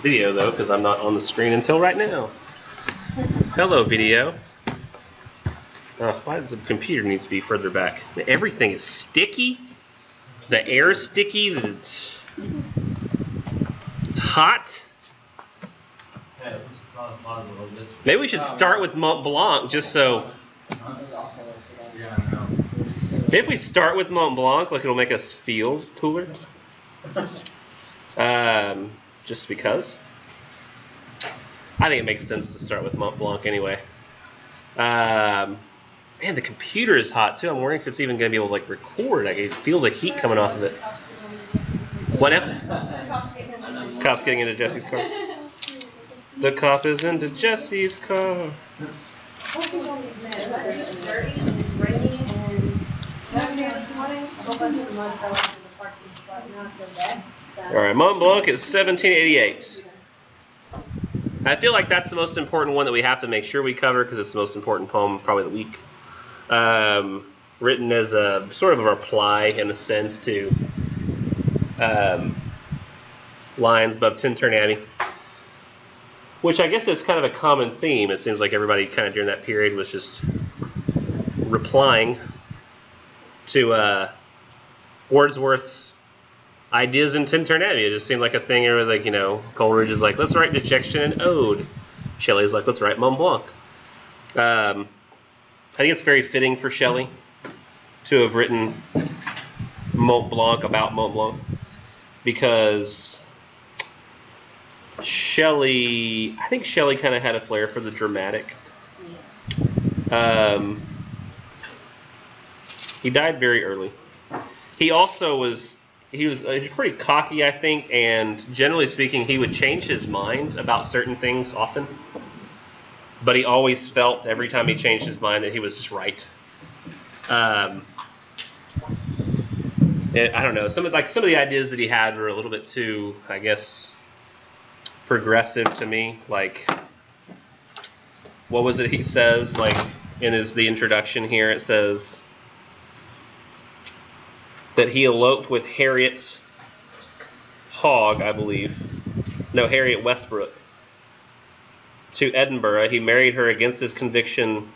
video, though, because I'm not on the screen until right now. Hello, video. Why does the computer need to be further back? Everything is sticky. The air is sticky. It's hot. Maybe we should start with Mont Blanc, just so... If we start with Mont Blanc, like, it'll make us feel cooler. Just because. I think it makes sense to start with Mont Blanc anyway. Man, the computer is hot too. I'm wondering if it's even going to be able to like record. I can feel the heat coming off of it. What now? The cop's getting into Jesse's car. The cop is into Jesse's car. Alright, Mont Blanc is 1788. I feel like that's the most important one that we have to make sure we cover because it's the most important poem probably of the week. Written as a sort of a reply, in a sense, to lines above Tintern Abbey, which I guess is kind of a common theme. It seems like everybody kind of during that period was just replying to Wordsworth's ideas in Tintern Abbey. It just seemed like a thing where, like, you know, Coleridge is like, let's write Dejection and Ode. Shelley's like, let's write Mont Blanc. I think it's very fitting for Shelley to have written Mont Blanc about Mont Blanc, because Shelley, I think Shelley kind of had a flair for the dramatic. He died very early. He also was, he was pretty cocky, I think, and generally speaking, he would change his mind about certain things often. But he always felt every time he changed his mind that he was just right. I don't know. Some of the ideas that he had were a little bit too, I guess, progressive to me. Like, what was it he says? Like in the introduction here, it says that he eloped with Harriet Hogg, I believe. No, Harriet Westbrook, to Edinburgh. He married her against his conviction.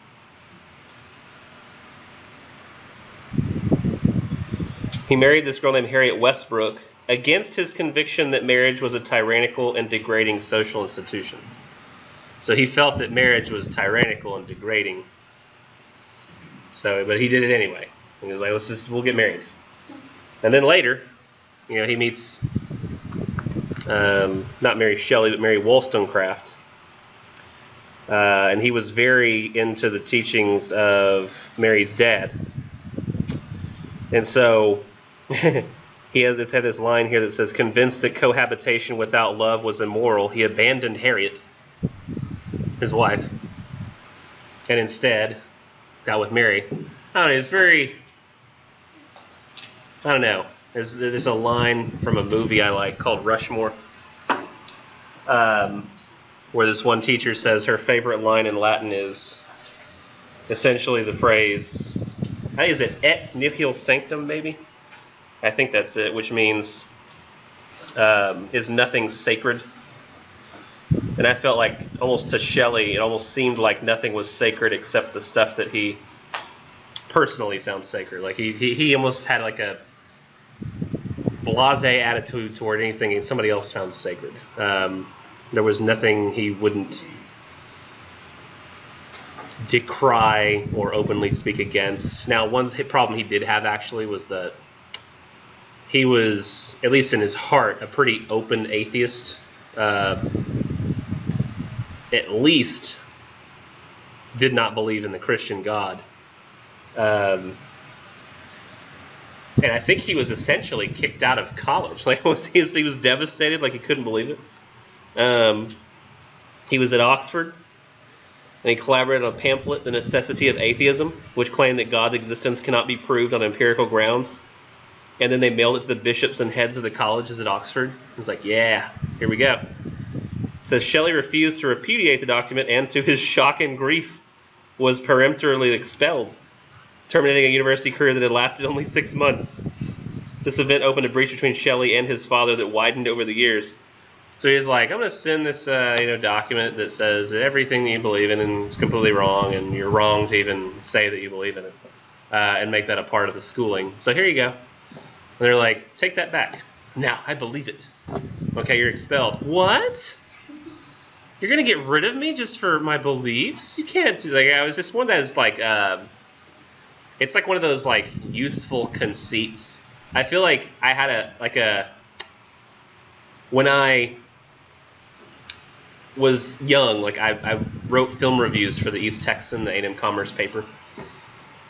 He married this girl named Harriet Westbrook against his conviction that marriage was a tyrannical and degrading social institution. So he felt that marriage was tyrannical and degrading. So, but he did it anyway. He was like, we'll get married. And then later, you know, he meets, not Mary Shelley, but Mary Wollstonecraft. And he was very into the teachings of Mary's dad. And so he had this line here that says, convinced that cohabitation without love was immoral, he abandoned Harriet, his wife, and instead got with Mary. I don't know, it's very, I don't know. There's a line from a movie I like called Rushmore, where this one teacher says her favorite line in Latin is essentially the phrase, I think, is it et nihil sanctum, maybe? I think that's it, which means is nothing sacred. And I felt like almost to Shelley, it almost seemed like nothing was sacred except the stuff that he personally found sacred. Like he almost had like a blasé attitude toward anything somebody else found sacred. There was nothing he wouldn't decry or openly speak against. Now, one problem he did have actually was that he was, at least in his heart, a pretty open atheist. At least did not believe in the Christian God. And I think he was essentially kicked out of college. Like he was devastated, like he couldn't believe it. He was at Oxford, and he collaborated on a pamphlet, The Necessity of Atheism, which claimed that God's existence cannot be proved on empirical grounds. And then they mailed it to the bishops and heads of the colleges at Oxford. It was like, yeah, here we go. It says Shelley refused to repudiate the document and, to his shock and grief, was peremptorily expelled, terminating a university career that had lasted only 6 months. This event opened a breach between Shelley and his father that widened over the years. So he's like, I'm going to send this document that says that everything that you believe in is completely wrong, and you're wrong to even say that you believe in it, and make that a part of the schooling. So here you go. And they're like, take that back. Now, I believe it. Okay, you're expelled. What? You're going to get rid of me just for my beliefs? You can't do that. I was just one that is like, it's like one of those like youthful conceits. I feel like I had when I was young, like I wrote film reviews for the East Texan, the A&M Commerce paper.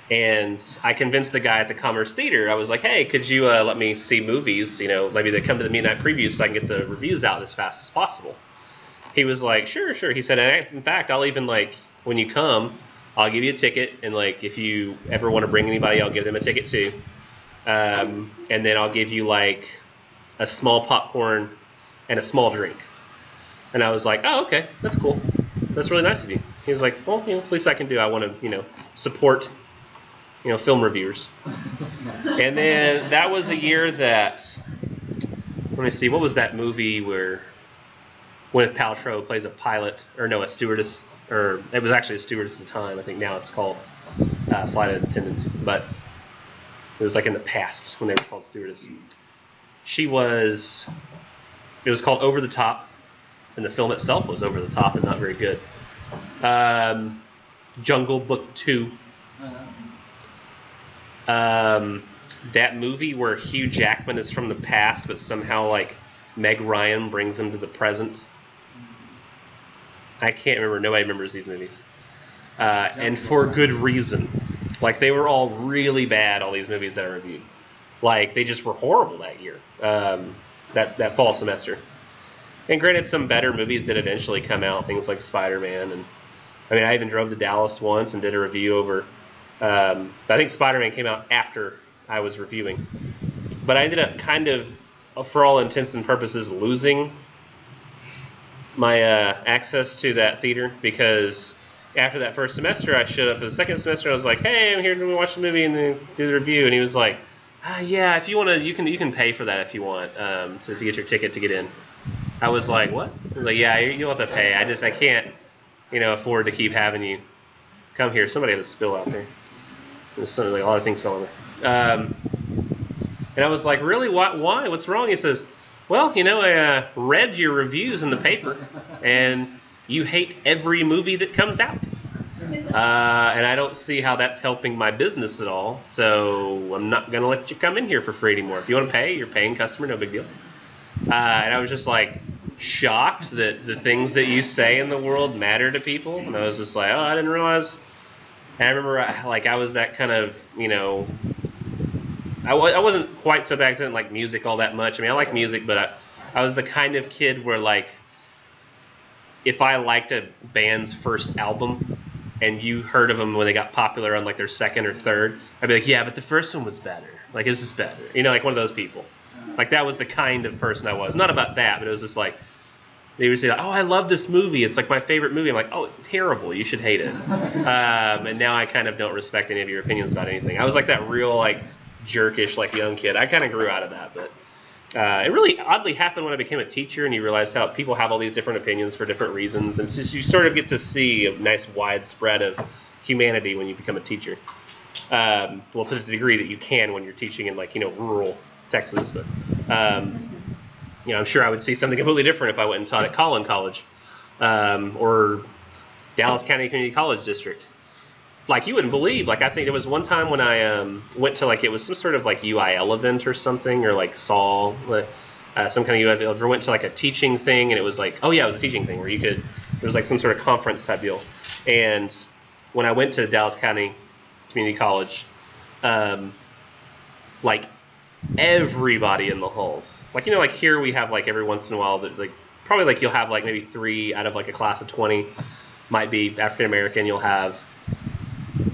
And I convinced the guy at the Commerce Theater, I was like, hey, could you let me see movies? Maybe they come to the midnight preview so I can get the reviews out as fast as possible. He was like, sure. He said, in fact, I'll even, like, when you come, I'll give you a ticket. And, like, if you ever want to bring anybody, I'll give them a ticket too. And then I'll give you, like, a small popcorn and a small drink. And I was like, oh, okay, that's cool. That's really nice of you. He was like, well, it's the least I can do. I want to, support film reviewers. And then that was a year that, let me see, what was that movie where Gwyneth Paltrow plays a pilot, or no, a stewardess, or it was actually a stewardess at the time. I think now it's called flight attendant, but it was like in the past when they were called stewardess. It was called Over the Top, and the film itself was over the top and not very good. Jungle Book 2. That movie where Hugh Jackman is from the past, but somehow like Meg Ryan brings him to the present. I can't remember. Nobody remembers these movies, and for good reason. Like they were all really bad. All these movies that I reviewed, like they just were horrible that year. That fall semester. And granted, some better movies did eventually come out. Things like Spider-Man, and I even drove to Dallas once and did a review over. But I think Spider-Man came out after I was reviewing. But I ended up kind of, for all intents and purposes, losing my access to that theater because after that first semester, I showed up for the second semester. I was like, "Hey, I'm here to watch the movie and then do the review." And he was like, "Yeah, if you want to, you can pay for that if you want to get your ticket to get in." I was like, "What?" He was like, "Yeah, you'll have to pay. I can't, afford to keep having you come here." Somebody had a spill out there. There's something like a lot of things fell over. And I was like, "Really? Why? What's wrong?" He says, "Well, I read your reviews in the paper, and you hate every movie that comes out. And I don't see how that's helping my business at all, so I'm not going to let you come in here for free anymore. If you want to pay, you're a paying customer, no big deal." And I was just like shocked that the things that you say in the world matter to people. And I was just like, oh, I didn't realize. And I remember I was that kind of, I wasn't quite so bad. I didn't like music all that much. I like music, but I was the kind of kid where like, if I liked a band's first album and you heard of them when they got popular on like their second or third, I'd be like, yeah, but the first one was better. Like it was just better. Like one of those people. Like that was the kind of person I was. Not about that, but it was just like, they would say, oh, I love this movie. It's like my favorite movie. I'm like, oh, it's terrible. You should hate it. And now I kind of don't respect any of your opinions about anything. I was like that real like jerkish like young kid. I kind of grew out of that, but it really oddly happened when I became a teacher, and you realize how people have all these different opinions for different reasons, and just, you sort of get to see a nice wide spread of humanity when you become a teacher. Well, to the degree that you can when you're teaching in like rural Texas, but I'm sure I would see something completely different if I went and taught at Collin College or Dallas County Community College District. Like you wouldn't believe. Like I think there was one time when I went to like it was some sort of like UIL event or something, or like saw some kind of UIL. Or went to like a teaching thing, and it was like, oh yeah, it was a teaching thing where it was like some sort of conference type deal. And when I went to Dallas County Community College, like everybody in the halls, like like here we have like every once in a while that like probably like you'll have like maybe 3 out of like a class of 20 might be African American. You'll have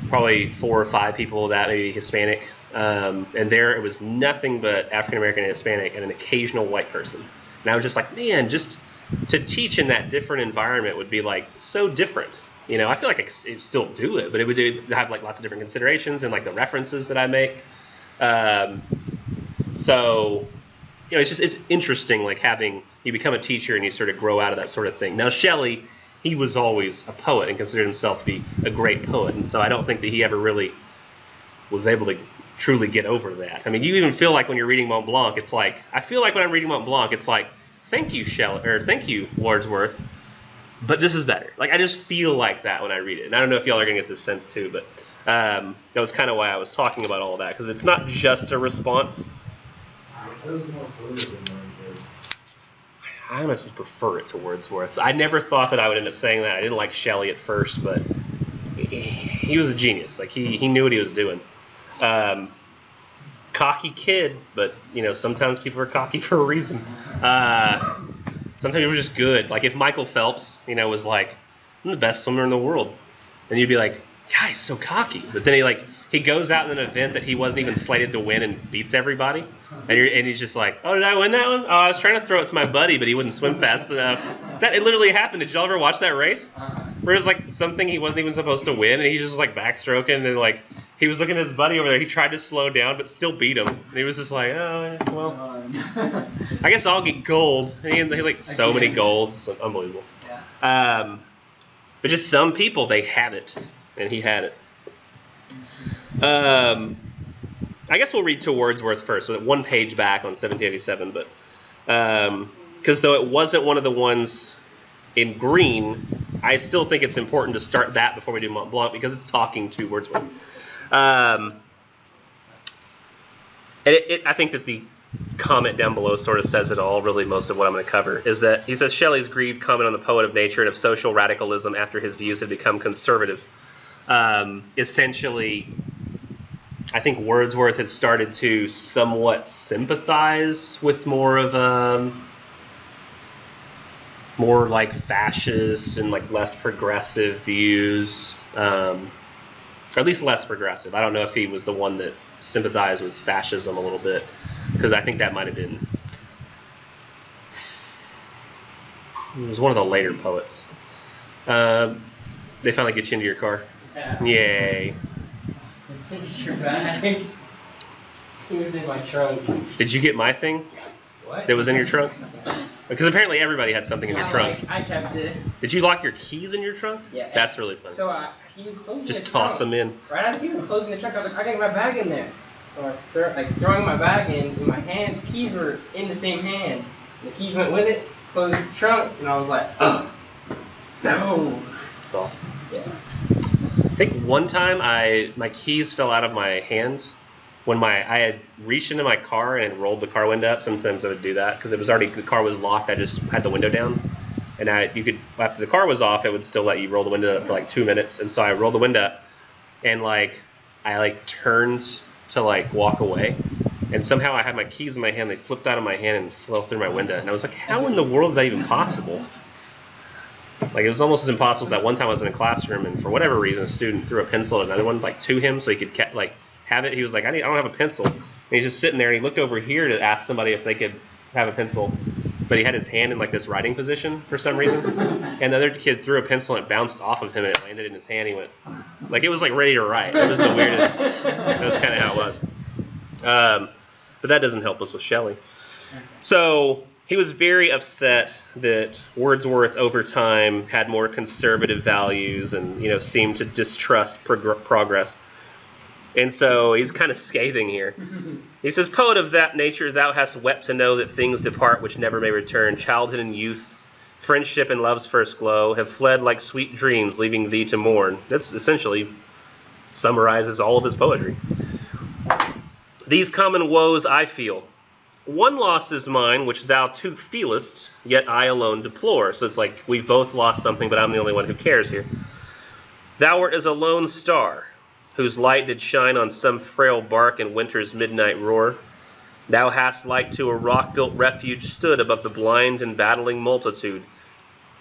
probably 4 or 5 people that maybe Hispanic, and there it was nothing but African American and Hispanic and an occasional white person. And I was just like, man, just to teach in that different environment would be like so different. I feel like I could still do it, but it would have like lots of different considerations and like the references that I make. So it's interesting, like you become a teacher and you sort of grow out of that sort of thing. Now Shelley, he was always a poet and considered himself to be a great poet, and so I don't think that he ever really was able to truly get over that. I mean, you even feel like when you're reading Mont Blanc, it's like, I feel like when I'm reading Mont Blanc, it's like, thank you, Shelley, or thank you, Wordsworth, but this is better. Like, I just feel like that when I read it. And I don't know if y'all are going to get this sense too, but that was kind of why I was talking about all that, because it's not just a response. I honestly prefer it to Wordsworth. I never thought that I would end up saying that. I didn't like Shelley at first, but he was a genius. Like, he knew what he was doing. Cocky kid, but sometimes people are cocky for a reason. Sometimes people are just good. Like if Michael Phelps, was like, I'm the best swimmer in the world, and you'd be like, God, he's so cocky. But then he goes out in an event that he wasn't even slated to win and beats everybody, and he's just like, oh, did I win that one? Oh, I was trying to throw it to my buddy, but he wouldn't swim fast enough. It literally happened. Did y'all ever watch that race? Where it was like something he wasn't even supposed to win, and he's just like backstroking, and like he was looking at his buddy over there. He tried to slow down, but still beat him. And he was just like, oh, well, I guess I'll get gold. And he like so many golds. It's unbelievable. Yeah. But just some people, they have it, and he had it. I guess we'll read to Wordsworth first, so one page back on 1787. But because though it wasn't one of the ones in green, I still think it's important to start that before we do Mont Blanc because it's talking to Wordsworth. I think that the comment down below sort of says it all, really most of what I'm going to cover, is that he says Shelley's grieved comment on the poet of nature and of social radicalism after his views had become conservative. Essentially, I think Wordsworth had started to somewhat sympathize with more of more like fascist and like less progressive views. Or at least less progressive. I don't know if he was the one that sympathized with fascism a little bit, because I think that might have been. He was one of the later poets. They finally get you into your car. Yeah. Yay. It's your bag. It was in my trunk. Did you get my thing? What? That was in your trunk? Because apparently everybody had something in your trunk. I kept it. Did you lock your keys in your trunk? Yeah. That's really fun. So he was closing Just the toss trunk. them in. Right as he was closing the trunk, I was like, I got my bag in there. So I was throwing my bag in my hand. The keys were in the same hand. The keys went with it, closed the trunk, and I was like, oh, no. It's awful. Yeah. I think one time my keys fell out of my hand when I had reached into my car and rolled the car window up. Sometimes I would do that because the car was locked. I just had the window down, and after the car was off, it would still let you roll the window up for like 2 minutes. And so I rolled the window up, and I turned to walk away, and somehow I had my keys in my hand. They flipped out of my hand and fell through my window, and I was like, how in the world is that even possible? It was almost as impossible as that one time I was in a classroom, and for whatever reason, a student threw a pencil at another one to him so he could have it. He was like, I don't have a pencil. And he's just sitting there, and he looked over here to ask somebody if they could have a pencil. But he had his hand in this writing position for some reason. And the other kid threw a pencil, and it bounced off of him, and it landed in his hand. He went, it was ready to write. It was the weirdest. That was kind of how it was. But that doesn't help us with Shelley. So he was very upset that Wordsworth over time had more conservative values and seemed to distrust progress. And so he's kind of scathing here. He says, poet of that nature, thou hast wept to know that things depart which never may return. Childhood and youth, friendship and love's first glow, have fled like sweet dreams, leaving thee to mourn. That's essentially summarizes all of his poetry. These common woes I feel. One loss is mine, which thou too feelest, yet I alone deplore. So it's like we've both lost something, but I'm the only one who cares here. Thou art as a lone star, whose light did shine on some frail bark in winter's midnight roar. Thou hast like to a rock-built refuge stood above the blind and battling multitude.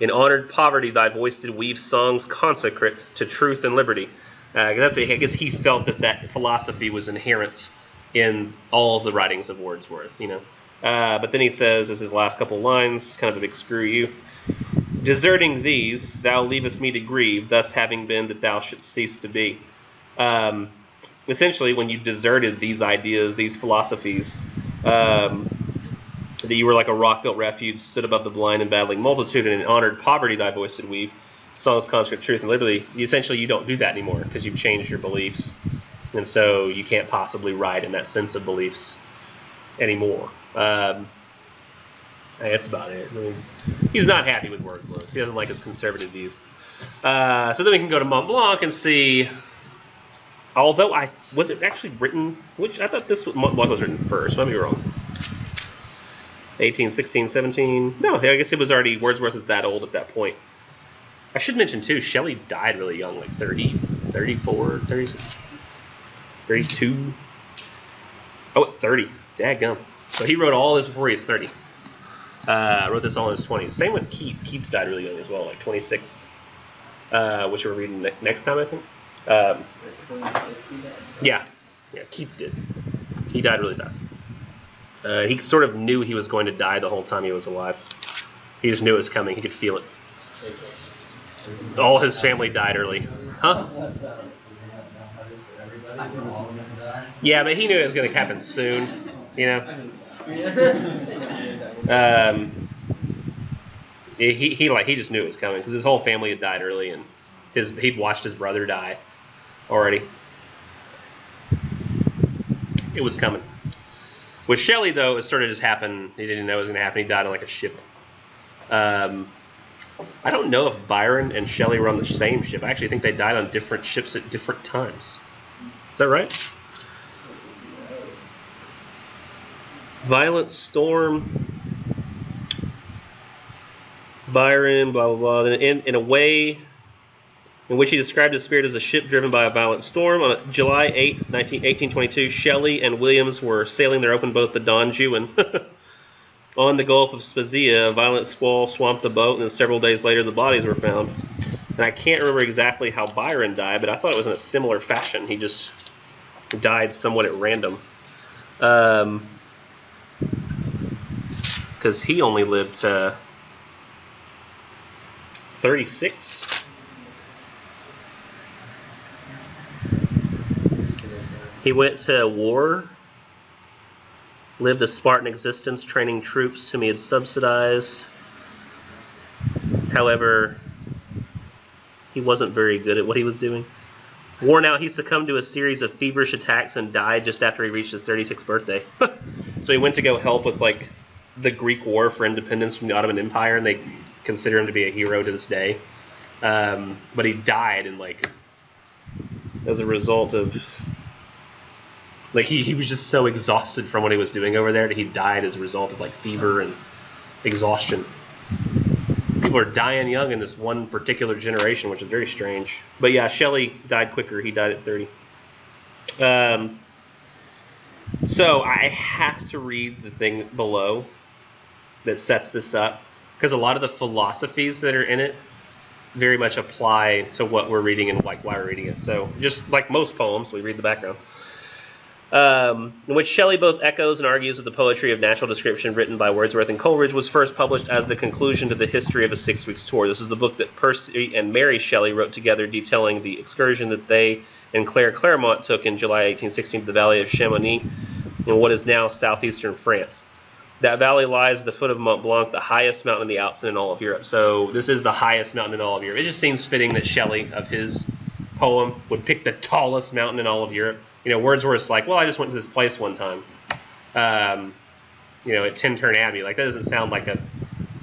In honored poverty thy voice did weave songs consecrate to truth and liberty. I guess he felt that philosophy was inherent in all of the writings of Wordsworth, But then he says, as his last couple lines, kind of a big screw you, deserting these, thou leavest me to grieve, thus having been that thou shouldst cease to be. Essentially, when you deserted these ideas, these philosophies, That you were like a rock-built refuge, stood above the blind and battling multitude, and in honored poverty thy voice did weave. Songs consecrate truth, and literally, essentially, you don't do that anymore because you've changed your beliefs, and so you can't possibly ride in that sense of beliefs anymore. That's about it. I mean, he's not happy with Wordsworth. He doesn't like his conservative views. So then we can go to Mont Blanc and see. Although was it actually written? Which I thought Mont Blanc was written first. Might be wrong. 18, 16, 17. No, I guess it was already. Wordsworth was that old at that point. I should mention too. Shelley died really young, like 30, 34, 36, 32. Oh, 30. Daggum. So he wrote all this before he was 30. Wrote this all in his 20s. Same with Keats. Keats died really young as well, like 26, which we're reading next time, I think. Yeah, Keats did. He died really fast. He sort of knew he was going to die the whole time he was alive. He just knew it was coming. He could feel it. All his family died early. Huh? Yeah, but he knew it was going to happen soon. You know. He just knew it was coming because his whole family had died early, and he'd watched his brother die already. It was coming. With Shelley, though, it sort of just happened. He didn't know it was going to happen. He died on like a ship. I don't know if Byron and Shelley were on the same ship. I actually think they died on different ships at different times. Is that right? Violent storm. Byron, blah, blah, blah. In a way in which he described his spirit as a ship driven by a violent storm. On July 8, 1822, Shelley and Williams were sailing their open boat, the Don Juan, on the Gulf of Spezia. A violent squall swamped the boat, and several days later the bodies were found. And I can't remember exactly how Byron died, but I thought it was in a similar fashion. He just died somewhat at random. Because he only lived to 36. He went to war, lived a Spartan existence, training troops whom he had subsidized. However, he wasn't very good at what he was doing. Worn out, he succumbed to a series of feverish attacks and died just after he reached his 36th birthday. So he went to go help with like the Greek War for independence from the Ottoman Empire, and they consider him to be a hero to this day. But he died in like as a result of like he was just so exhausted from what he was doing over there that he died as a result of like fever and exhaustion. People are dying young in this one particular generation, which is very strange. But yeah, Shelley died quicker. He died at 30. So I have to read the thing below that sets this up, because a lot of the philosophies that are in it very much apply to what we're reading and like why we're reading it. So just like most poems, we read the background. In which Shelley both echoes and argues with the poetry of natural description written by Wordsworth and Coleridge, was first published as the conclusion to the history of a 6 weeks tour. This is the book that Percy and Mary Shelley wrote together, detailing the excursion that they and Claire Claremont took in July 1816 to the valley of Chamonix in what is now southeastern France. That valley lies at the foot of Mont Blanc, the highest mountain in the Alps and in all of Europe. So this is the highest mountain in all of Europe. It just seems fitting that Shelley, of his poem, would pick the tallest mountain in all of Europe. You know, Wordsworth's like, well, I just went to this place one time, you know, at Tintern Abbey. Like, that doesn't sound like a,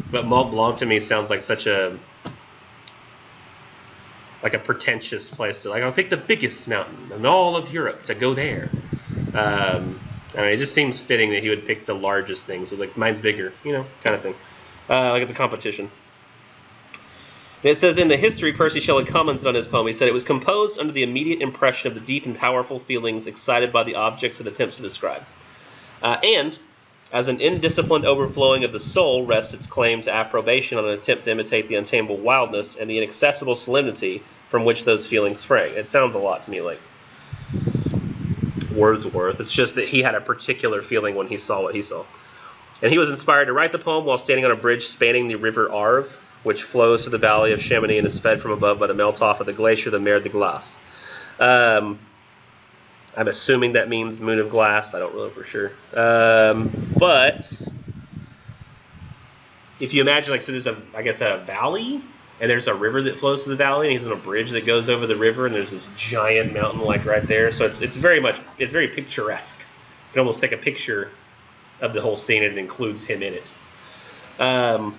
but Mont Blanc to me sounds like such a, like a pretentious place to, like, I'll pick the biggest mountain in all of Europe to go there. I mean, it just seems fitting that he would pick the largest thing. So, like, mine's bigger, you know, kind of thing. Like, it's a competition. And it says, in the history, Percy Shelley commented on his poem. He said, it was composed under the immediate impression of the deep and powerful feelings excited by the objects it attempts to describe. And, as an indisciplined overflowing of the soul rests its claim to approbation on an attempt to imitate the untamable wildness and the inaccessible solemnity from which those feelings sprang. It sounds a lot to me like Wordsworth. It's just that he had a particular feeling when he saw what he saw. And he was inspired to write the poem while standing on a bridge spanning the river Arve, which flows to the valley of Chamonix and is fed from above by the melt-off of the glacier, the Mer de Glace. I'm assuming that means moon of glass. I don't know for sure. But if you imagine, like, so there's a valley, and there's a river that flows through the valley, and he's on a bridge that goes over the river, and there's this giant mountain like right there. So it's very picturesque. You can almost take a picture of the whole scene, and it includes him in it. Now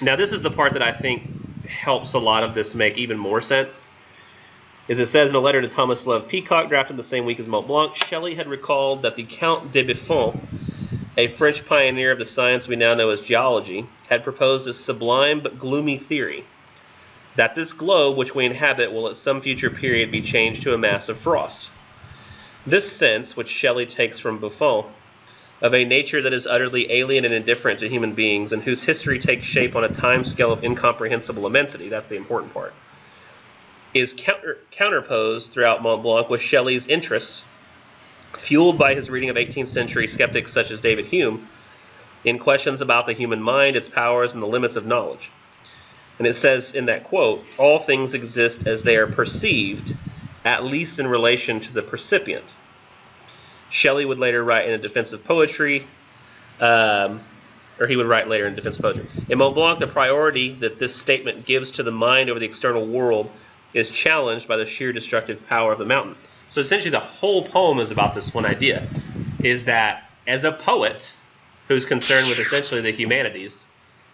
this is the part that I think helps a lot of this make even more sense. As it says in a letter to Thomas Love Peacock, drafted the same week as Mont Blanc, Shelley had recalled that the Count de Buffon, a French pioneer of the science we now know as geology, had proposed a sublime but gloomy theory, that this globe which we inhabit will at some future period be changed to a mass of frost. This sense, which Shelley takes from Buffon, of a nature that is utterly alien and indifferent to human beings, and whose history takes shape on a time scale of incomprehensible immensity, that's the important part, is counterposed throughout Mont Blanc with Shelley's interest, fueled by his reading of 18th century skeptics such as David Hume, in questions about the human mind, its powers, and the limits of knowledge. And it says in that quote, all things exist as they are perceived, at least in relation to the percipient. Shelley would later write in a defense of poetry, or he would write later in defense of poetry. In Mont Blanc, the priority that this statement gives to the mind over the external world is challenged by the sheer destructive power of the mountain. So essentially the whole poem is about this one idea, is that as a poet who's concerned with essentially the humanities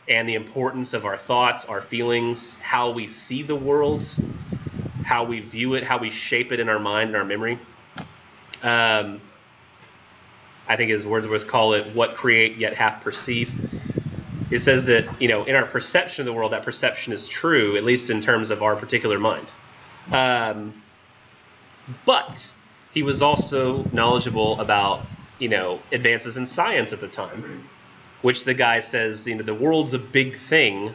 and the importance of our thoughts, our feelings, how we see the world, how we view it, how we shape it in our mind and our memory, I think as Wordsworth call it, what create yet half perceive. It says that, in our perception of the world, that perception is true, at least in terms of our particular mind. But he was also knowledgeable about, advances in science at the time, which the guy says, the world's a big thing,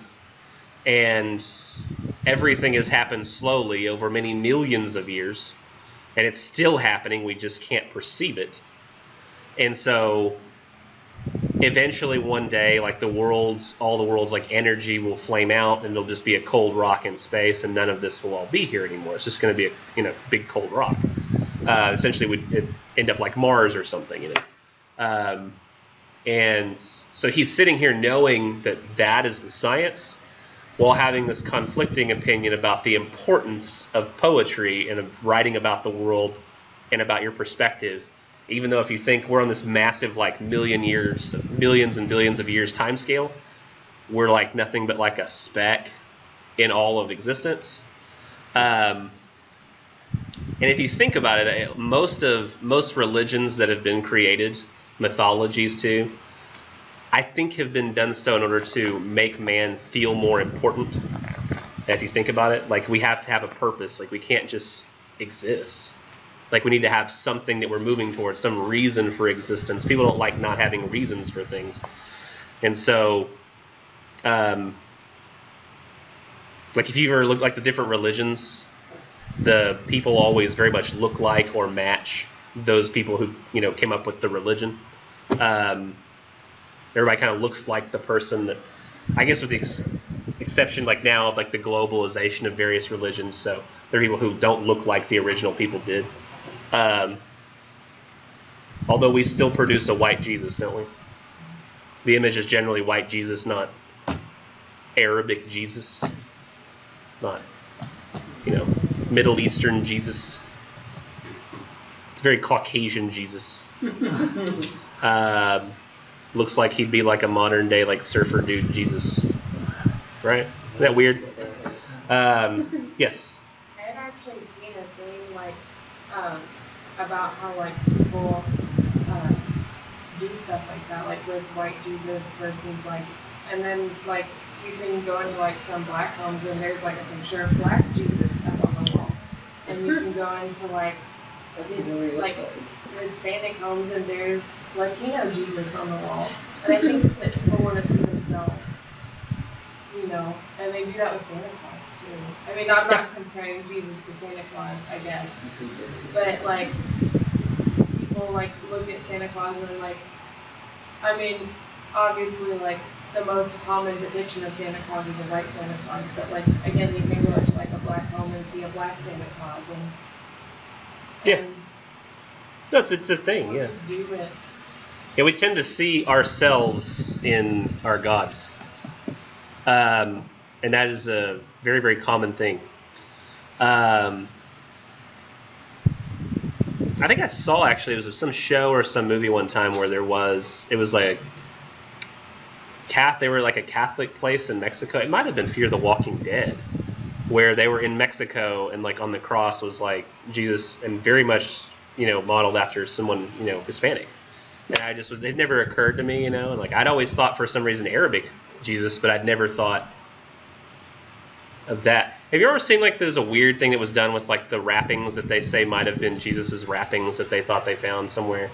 and everything has happened slowly over many millions of years, and it's still happening, we just can't perceive it. And so eventually one day, like all the world's like energy will flame out, and it'll just be a cold rock in space, and none of this will all be here anymore. It's just going to be a big cold rock. Essentially, would end up like Mars or something. And so he's sitting here knowing that is the science, while having this conflicting opinion about the importance of poetry and of writing about the world and about your perspective. Even though if you think we're on this massive millions and billions of years time scale, we're like nothing but like a speck in all of existence. And if you think about it, most religions that have been created, mythologies too, I think have been done so in order to make man feel more important. And if you think about it, like we have to have a purpose. Like we can't just exist. Like we need to have something that we're moving towards, some reason for existence. People don't like not having reasons for things. And so, like if you ever look like the different religions, the people always very much look like or match those people who, came up with the religion. Everybody kind of looks like the person that, I guess with the exception like now of like the globalization of various religions. So there are people who don't look like the original people did. Although we still produce a white Jesus, don't we? The image is generally white Jesus, not Arabic Jesus, not, Middle Eastern Jesus. It's very Caucasian Jesus. Looks like he'd be like a modern day like surfer dude Jesus, right? Isn't that weird? Yes. I had actually seen a thing about how people do stuff like that, with white Jesus versus and then you can go into some black homes and there's a picture of black Jesus up on the wall, and you can go into these Hispanic homes and there's Latino Jesus on the wall, and I think it's that people want to see themselves, and they do that with Santa Claus too. I mean, I'm not comparing Jesus to Santa Claus, I guess, but people look at Santa Claus and I mean, obviously the most common depiction of Santa Claus is a white Santa Claus, but again, you can go into a black home and see a black Santa Claus, and yeah. No, it's a thing, yeah. Just do it. Yeah, we tend to see ourselves in our gods. And that is a very, very common thing. I think I saw, actually, it was some show or some movie one time where it was like they were like a Catholic place in Mexico. It might have been Fear the Walking Dead, where they were in Mexico and like on the cross was like Jesus, and very much, modeled after someone, Hispanic. And it never occurred to me, and like I'd always thought for some reason Arabic Jesus, but I'd never thought of that. Have you ever seen like there's a weird thing that was done with like the wrappings that they say might have been Jesus's wrappings that they thought they found somewhere,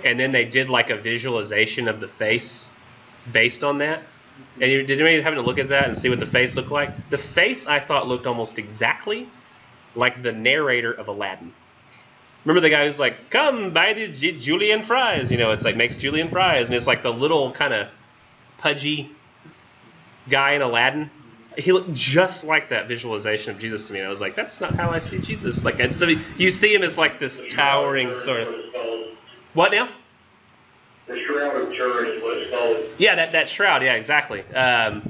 and then they did like a visualization of the face based on that? And did anybody happen to look at that and see what the face looked like? The face I thought looked almost exactly like the narrator of Aladdin. Remember the guy who's like, "Come buy the julienne fries," it's like makes julienne fries, and it's like the little kind of pudgy guy in Aladdin. He looked just like that visualization of Jesus to me. And I was like, that's not how I see Jesus. Like, and so you see him as like this towering sort of. What now? The Shroud of Turin is what it's called. Yeah, that shroud. Yeah, exactly. But I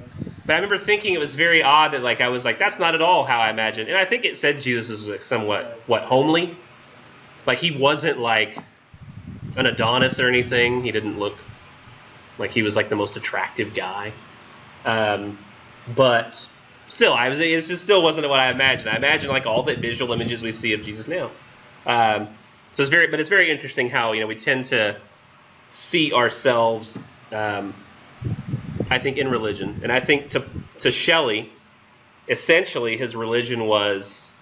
remember thinking it was very odd that like I was like, that's not at all how I imagined. And I think it said Jesus was like somewhat homely. Like he wasn't like an Adonis or anything. He didn't look like he was like the most attractive guy. But still, it just still wasn't what I imagined. I imagined like all the visual images we see of Jesus now. So it's very interesting how we tend to see ourselves, I think, in religion. And I think to Shelley, essentially his religion was,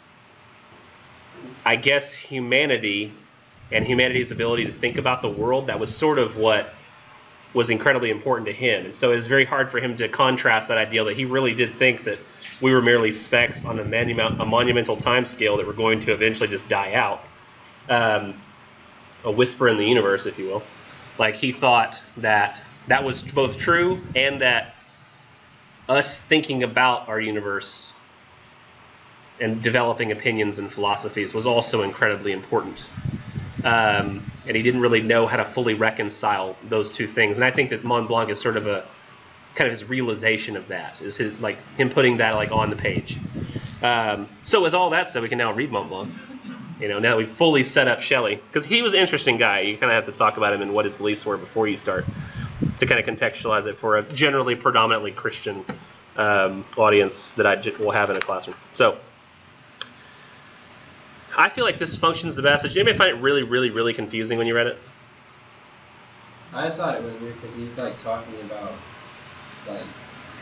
I guess, humanity and humanity's ability to think about the world. That was sort of what was incredibly important to him. And so it's very hard for him to contrast that idea that he really did think that we were merely specks on a monumental time scale that were going to eventually just die out. A whisper in the universe, if you will. Like he thought that was both true, and that us thinking about our universe and developing opinions and philosophies was also incredibly important. And he didn't really know how to fully reconcile those two things. And I think that Mont Blanc is sort of a kind of his realization of that, is his like him putting that like on the page. So with all that said, we can now read Mont Blanc. Now that we've fully set up Shelley, because he was an interesting guy. You kind of have to talk about him and what his beliefs were before you start to kind of contextualize it for a generally predominantly Christian audience that I will have in a classroom. So I feel like this functions the best. Did anybody find it really, really, really confusing when you read it? I thought it was weird because he's like talking about like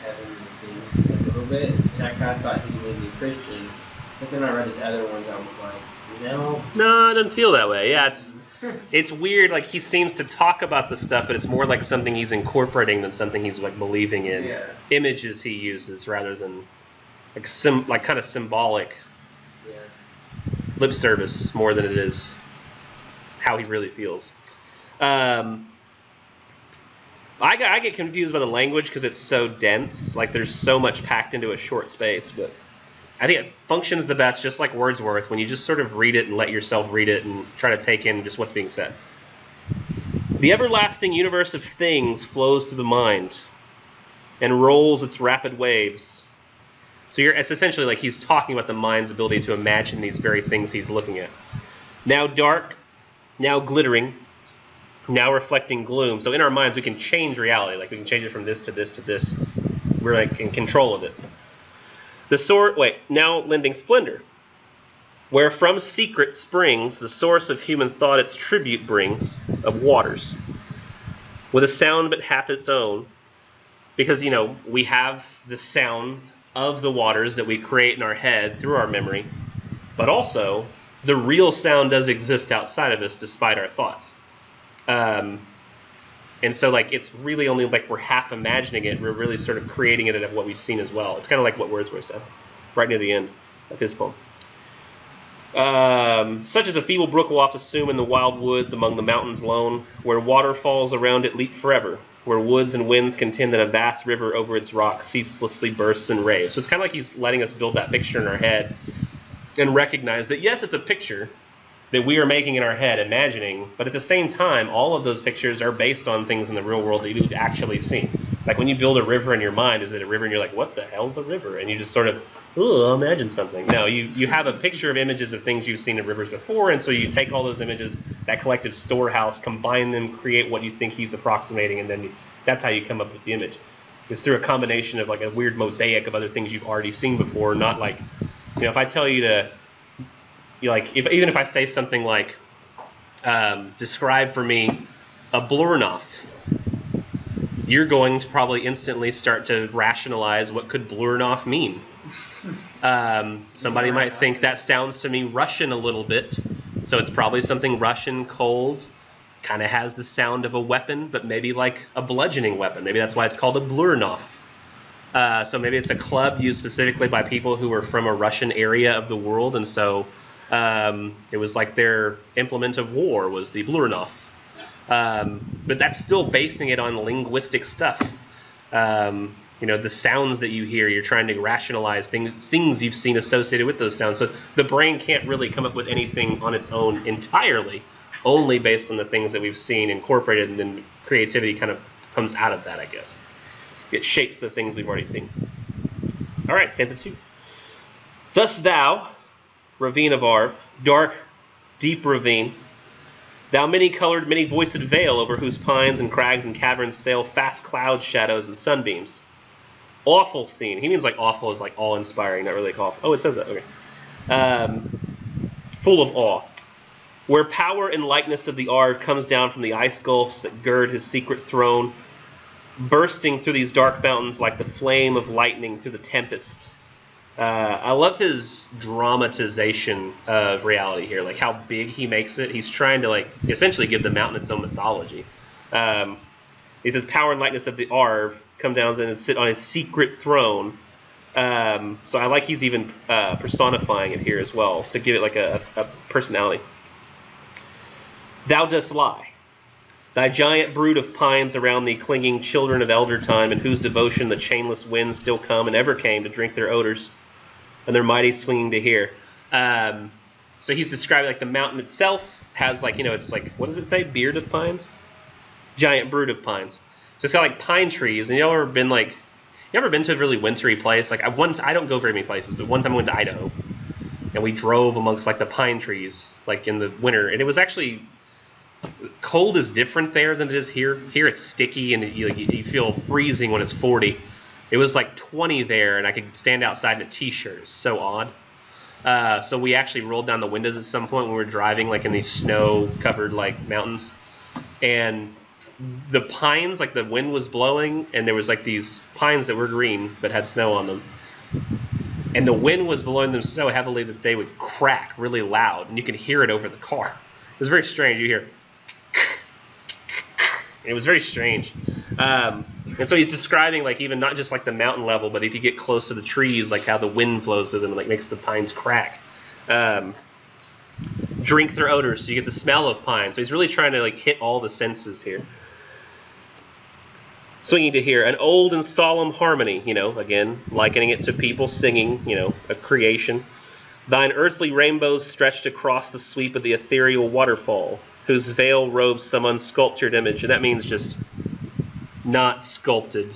heaven and things like, a little bit, and I kind of thought he would be Christian. But then I read his other ones, I was like, no, it doesn't feel that way. Yeah, it's weird. Like he seems to talk about the stuff, but it's more like something he's incorporating than something he's like believing in. Yeah. Images he uses rather than like kind of symbolic. Yeah. Lip service more than it is how he really feels. I get confused by the language because it's so dense. Like there's so much packed into a short space. But I think it functions the best, just like Wordsworth, when you just sort of read it and let yourself read it and try to take in just what's being said. The everlasting universe of things flows through the mind and rolls its rapid waves. So it's essentially like he's talking about the mind's ability to imagine these very things he's looking at. Now dark, now glittering, now reflecting gloom. So in our minds we can change reality. Like we can change it from this to this to this. We're like in control of it. Now lending splendor. Where from secret springs the source of human thought its tribute brings of waters. With a sound but half its own. Because, we have the sound of the waters that we create in our head through our memory, but also the real sound does exist outside of us despite our thoughts. And so like it's really only like we're half imagining it, we're really sort of creating it out of what we've seen as well. It's kind of like what Wordsworth said right near the end of his poem. Such as a feeble brook will oft assume in the wild woods among the mountains lone, where waterfalls around it leap forever, where woods and winds contend that a vast river over its rocks ceaselessly bursts and raves. So it's kind of like he's letting us build that picture in our head and recognize that, yes, it's a picture that we are making in our head, imagining, but at the same time, all of those pictures are based on things in the real world that you've actually seen. Like when you build a river in your mind, is it a river and you're like, what the hell's a river? And you just sort of, oh, imagine something. No, you have a picture of images of things you've seen in rivers before, and so you take all those images, that collective storehouse, combine them, create what you think he's approximating, and then that's how you come up with the image. It's through a combination of like a weird mosaic of other things you've already seen before, not like, if I tell you to, even if I say something like, describe for me a Blurnoff, you're going to probably instantly start to rationalize what could Blurnoff mean. Somebody might think that sounds to me Russian a little bit, so it's probably something Russian, cold, kind of has the sound of a weapon, but maybe like a bludgeoning weapon. Maybe that's why it's called a Blurnoff. So maybe it's a club used specifically by people who were from a Russian area of the world, and so it was like their implement of war was the Blurnoff. But that's still basing it on linguistic stuff. The sounds that you hear, you're trying to rationalize things you've seen associated with those sounds. So the brain can't really come up with anything on its own entirely, only based on the things that we've seen incorporated, and then creativity kind of comes out of that, I guess. It shapes the things we've already seen. All right, stanza 2. Thus thou, ravine of Arve, dark, deep ravine, thou many-colored, many-voiced vale, over whose pines and crags and caverns sail fast cloud shadows and sunbeams. Awful scene. He means like awful is like awe-inspiring, not really like awful. Oh, it says that. Okay. Full of awe. Where power and likeness of the Arve comes down from the ice gulfs that gird his secret throne, bursting through these dark mountains like the flame of lightning through the tempest. I love his dramatization of reality here, like how big he makes it. He's trying to like essentially give the mountain its own mythology. He says, power and likeness of the Arve come down and sit on his secret throne. So I like he's even personifying it here as well, to give it like a personality. Thou dost lie. Thy giant brood of pines around thee, clinging children of elder time, in whose devotion the chainless winds still come and ever came to drink their odors, and their mighty swinging to hear. So he's describing like the mountain itself has like, it's like, what does it say? Beard of pines? Giant brood of pines. So it's got like pine trees, and you ever been to a really wintry place? Like I don't go very many places, but one time I went to Idaho, and we drove amongst like the pine trees, like in the winter, and it was actually, cold is different there than it is here. Here it's sticky, and you feel freezing when it's 40. It was like 20 there, and I could stand outside in a t-shirt. It's so odd. So we actually rolled down the windows at some point when we were driving, like in these snow-covered like mountains, and the pines, like the wind was blowing, and there was like these pines that were green but had snow on them, and the wind was blowing them so heavily that they would crack really loud, and you could hear it over the car. It was very strange. You hear. It was very strange. And so he's describing like even not just like the mountain level, but if you get close to the trees, like how the wind flows through them and like makes the pines crack. Drink their odors, so you get the smell of pine. So he's really trying to like hit all the senses here. Swinging to hear an old and solemn harmony, again, likening it to people singing, a creation. Thine earthly rainbows stretched across the sweep of the ethereal waterfall, whose veil robes some unsculptured image. And that means just not sculpted,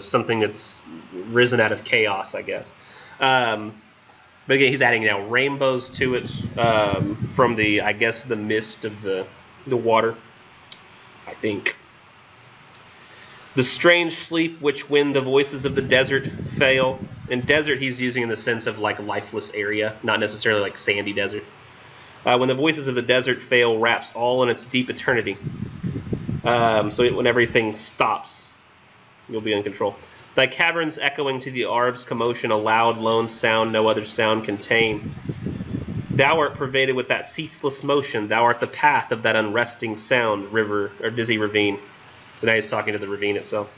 something that's risen out of chaos, I guess. But again, he's adding now rainbows to it from the, I guess, the mist of the water, I think. The strange sleep which when the voices of the desert fail. And desert he's using in the sense of like lifeless area, not necessarily like sandy desert. When the voices of the desert fail, wraps all in its deep eternity. So when everything stops, you'll be in control. Thy caverns echoing to the Arve's commotion, a loud, lone sound no other sound contain. Thou art pervaded with that ceaseless motion. Thou art the path of that unresting sound, river, or dizzy ravine. So now he's talking to the ravine itself.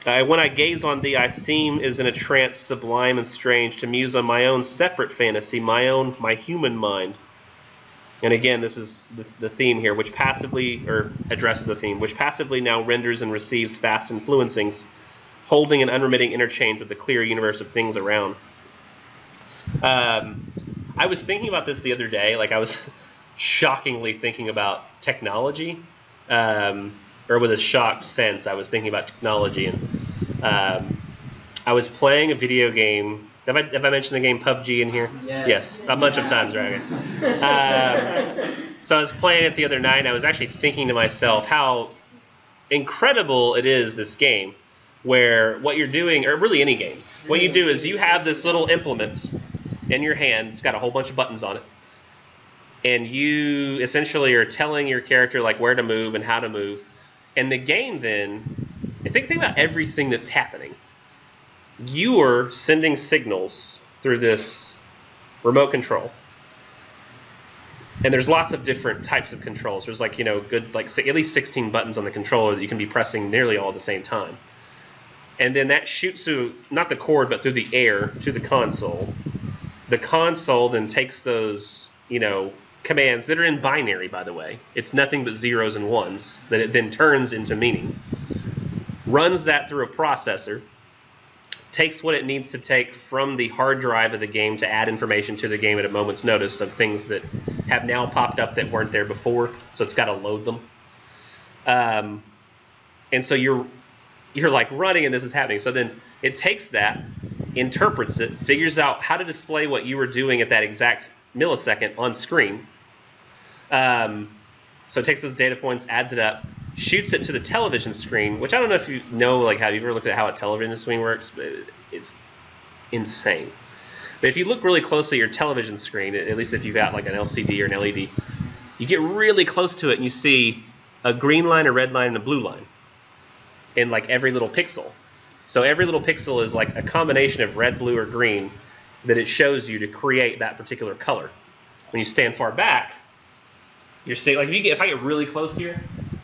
When I gaze on thee, I seem as in a trance sublime and strange, to muse on my own separate fantasy, my human mind. And again, this is the theme here, which passively, or addresses the theme, which passively now renders and receives fast influencings, holding an unremitting interchange with the clear universe of things around. I was thinking about this the other day, like I was shockingly thinking about technology, or with a shocked sense, I was thinking about technology, and I was playing a video game. Have I mentioned the game PUBG in here? Yes. A bunch of times, right? So I was playing it the other night, and I was actually thinking to myself how incredible it is, this game, where what you're doing, or really any games, what you do is you have this little implement in your hand. It's got a whole bunch of buttons on it. And you essentially are telling your character like where to move and how to move. And the game then, think about everything that's happening. You are sending signals through this remote control. And there's lots of different types of controls. There's like, at least 16 buttons on the controller that you can be pressing nearly all at the same time. And then that shoots through, not the cord, but through the air to the console. The console then takes those, commands that are in binary, by the way. It's nothing but zeros and ones that it then turns into meaning. Runs that through a processor. Takes what it needs to take from the hard drive of the game to add information to the game at a moment's notice of things that have now popped up that weren't there before. So it's got to load them. And so you're like running and this is happening. So then it takes that, interprets it, figures out how to display what you were doing at that exact millisecond on screen. So it takes those data points, adds it up, shoots it to the television screen, which I don't know if you know, like, have you ever looked at how a television screen works? But it's insane. But if you look really closely at your television screen, at least if you've got like an LCD or an LED, you get really close to it and you see a green line, a red line, and a blue line in like every little pixel. So every little pixel is like a combination of red, blue, or green that it shows you to create that particular color. When you stand far back, you're seeing, like, if I get really close here,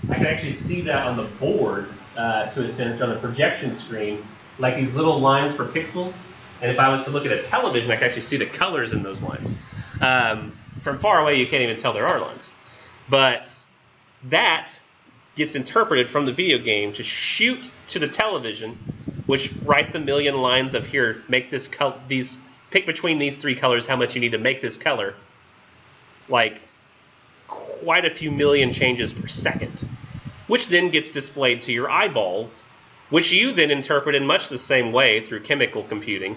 I can actually see that on the board to a sense, on the projection screen, like these little lines for pixels. And if I was to look at a television, I can actually see the colors in those lines. From far away, you can't even tell there are lines. But that gets interpreted from the video game to shoot to the television, which writes a million lines of here, make this pick between these three colors how much you need to make this color. Like quite a few million changes per second, which then gets displayed to your eyeballs, which you then interpret in much the same way through chemical computing,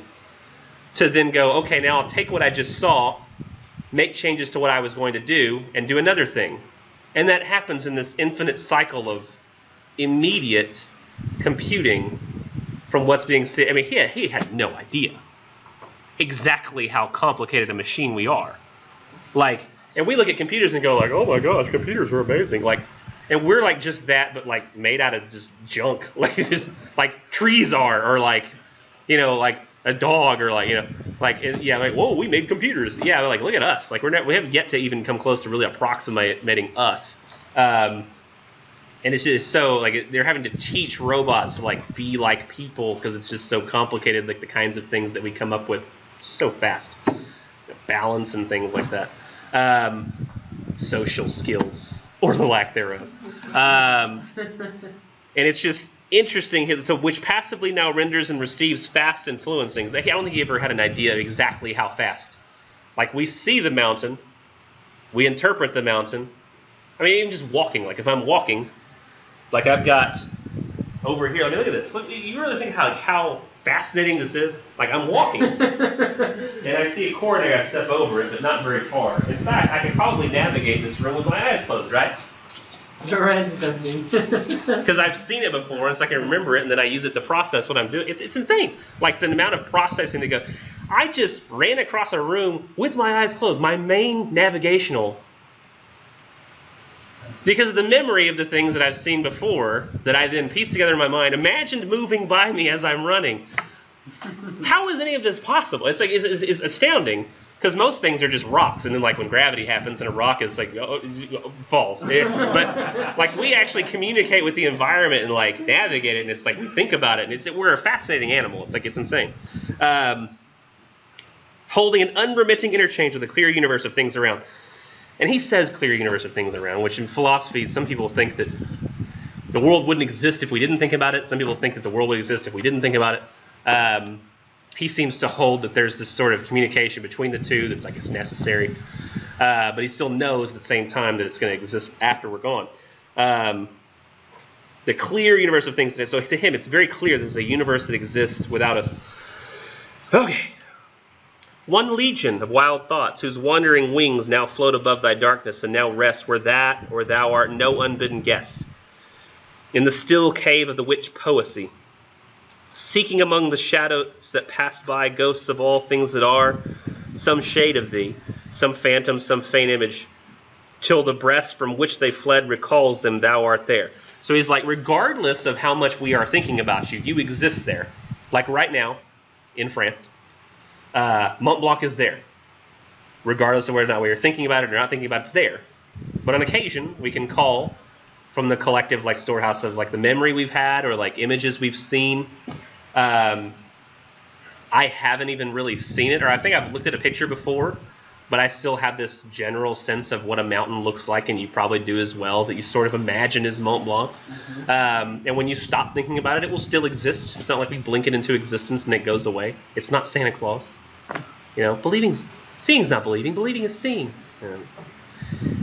to then go, okay, now I'll take what I just saw, make changes to what I was going to do, and do another thing. And that happens in this infinite cycle of immediate computing from what's being said. I mean, he had no idea exactly how complicated a machine we are. Like, and we look at computers and go like, oh my gosh, computers are amazing. Like, and we're like just that, but like made out of just junk, like just like trees are, or like, like a dog, or like, like whoa, we made computers. Yeah, like look at us. Like we haven't yet to even come close to really approximating us. And it's just so like they're having to teach robots to like be like people because it's just so complicated. Like the kinds of things that we come up with so fast, balance and things like that. Social skills, or the lack thereof. And it's just interesting. So, which passively now renders and receives fast influencing. I don't think he ever had an idea of exactly how fast. Like, we see the mountain, we interpret the mountain. I mean, even just walking. Like, if I'm walking, like I've got over here. I mean, look at this. Look, you really think how fascinating this is? Like, I'm walking, and I see a cord, and I gotta step over it, but not very far. In fact, I could probably navigate this room with my eyes closed, right? Because I've seen it before, and so I can remember it, and then I use it to process what I'm doing. It's insane. Like, the amount of processing to go. I just ran across a room with my eyes closed. My main navigational. Because of the memory of the things that I've seen before that I then piece together in my mind, imagined moving by me as I'm running. How is any of this possible? It's like it's astounding, because most things are just rocks, and then like when gravity happens and a rock is like falls. But like we actually communicate with the environment and like navigate it, and it's like we think about it, and we're a fascinating animal. It's like it's insane. Holding an unremitting interchange with a clear universe of things around. And he says clear universe of things around, which in philosophy, some people think that the world wouldn't exist if we didn't think about it. Some people think that the world would exist if we didn't think about it. He seems to hold that there's this sort of communication between the two that's like it's necessary. But he still knows at the same time that it's going to exist after we're gone. The clear universe of things. So to him, it's very clear there's a universe that exists without us. Okay. One legion of wild thoughts, whose wandering wings now float above thy darkness, and now rest where that or thou art no unbidden guest. In the still cave of the witch poesy, seeking among the shadows that pass by, ghosts of all things that are, some shade of thee, some phantom, some faint image, till the breast from which they fled recalls them, thou art there. So he's like, regardless of how much we are thinking about you, you exist there. Like right now, in France, Mont Blanc is there. Regardless of whether or not we are thinking about it or not thinking about it, it's there. But on occasion, we can call from the collective like storehouse of like the memory we've had or like images we've seen. I haven't even really seen it, or I think I've looked at a picture before, but I still have this general sense of what a mountain looks like, and you probably do as well, that you sort of imagine is Mont Blanc. And when you stop thinking about it, it will still exist. It's not like we blink it into existence and it goes away. It's not Santa Claus. You know, seeing's not believing. Believing is seeing.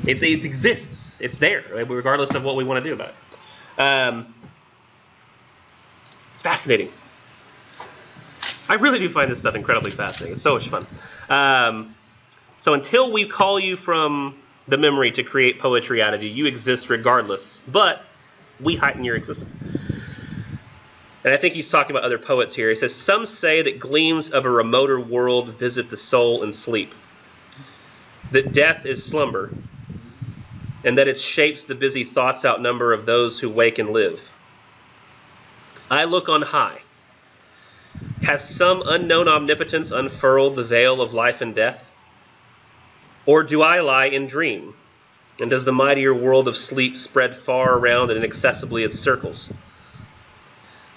It exists. It's there, regardless of what we want to do about it. It's fascinating. I really do find this stuff incredibly fascinating. It's so much fun. So until we call you from the memory to create poetry out of you, you exist regardless, but we heighten your existence. And I think he's talking about other poets here. He says, some say that gleams of a remoter world visit the soul in sleep, that death is slumber, and that its shapes the busy thoughts outnumber of those who wake and live. I look on high. Has some unknown omnipotence unfurled the veil of life and death? Or do I lie in dream? And does the mightier world of sleep spread far around and inaccessibly its circles?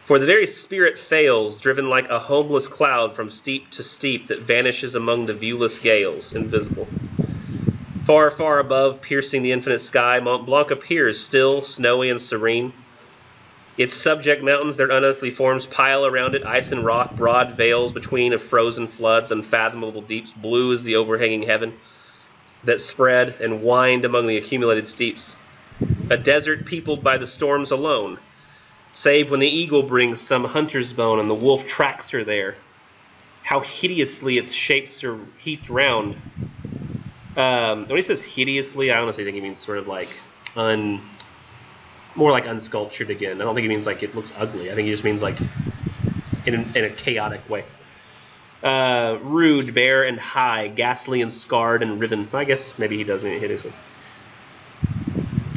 For the very spirit fails, driven like a homeless cloud from steep to steep that vanishes among the viewless gales, invisible. Far, far above, piercing the infinite sky, Mont Blanc appears, still, snowy, and serene. Its subject mountains, their unearthly forms, pile around it, ice and rock, broad veils between of frozen floods, unfathomable deeps, blue as the overhanging heaven, that spread and wind among the accumulated steeps. A desert peopled by the storms alone, save when the eagle brings some hunter's bone and the wolf tracks her there. How hideously its shapes are heaped round. When he says hideously, I honestly think he means sort of like more like unsculptured again. I don't think he means like it looks ugly. I think he just means like in a chaotic way. Rude, bare, and high, ghastly and scarred and riven. I guess maybe he does mean it hideously.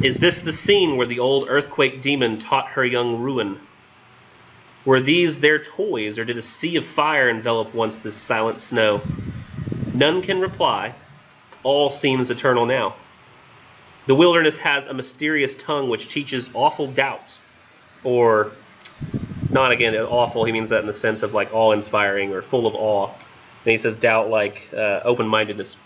Is this the scene where the old earthquake demon taught her young ruin? Were these their toys, or did a sea of fire envelop once this silent snow? None can reply. All seems eternal now. The wilderness has a mysterious tongue which teaches awful doubt, or not again awful, he means that in the sense of like awe-inspiring or full of awe. And he says doubt like open-mindedness.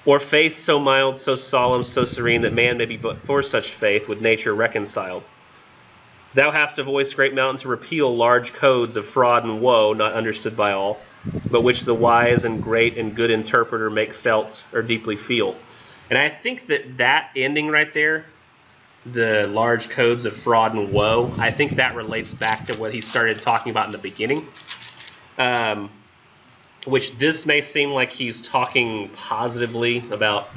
Or faith so mild, so solemn, so serene that man may be but for such faith with nature reconciled. Thou hast a voice, great mountain, to repeal large codes of fraud and woe not understood by all, but which the wise and great and good interpreter make felt or deeply feel. And I think that ending right there, the large codes of fraud and woe, I think that relates back to what he started talking about in the beginning. Which this may seem like he's talking positively about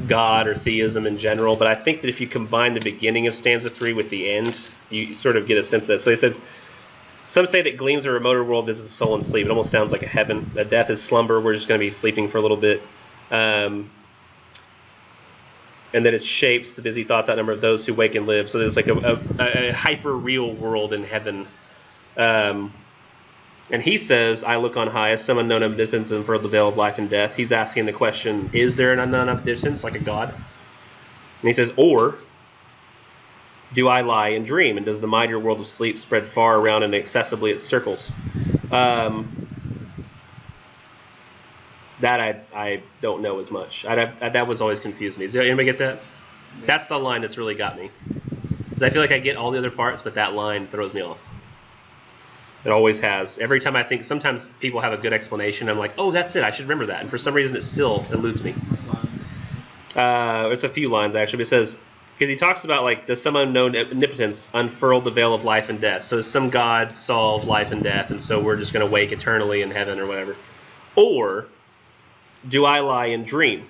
God or theism in general, but I think that if you combine the beginning of stanza 3 with the end, you sort of get a sense of that. So he says, some say that gleams of a remoter world visit the soul in sleep. It almost sounds like a heaven. That death is slumber. We're just going to be sleeping for a little bit. And that it shapes the busy thoughts outnumber of those who wake and live. So there's like a hyper-real world in heaven. And he says, I look on high as some unknown omnipotence unfurled the veil of life and death. He's asking the question, is there an unknown omnipotence, like a God? And he says, or do I lie and dream? And does the mightier world of sleep spread far around and inaccessibly its circles? That I don't know as much. That was always confused me. Does anybody get that? Yeah. That's the line that's really got me. Because I feel like I get all the other parts, but that line throws me off. It always has. Every time I think, sometimes people have a good explanation. I'm like, oh, that's it. I should remember that. And for some reason, it still eludes me. There's a few lines, actually. But it says, Because he talks about, like, does some unknown omnipotence unfurl the veil of life and death? So does some God solve life and death, and so we're just going to wake eternally in heaven or whatever? Or do I lie and dream?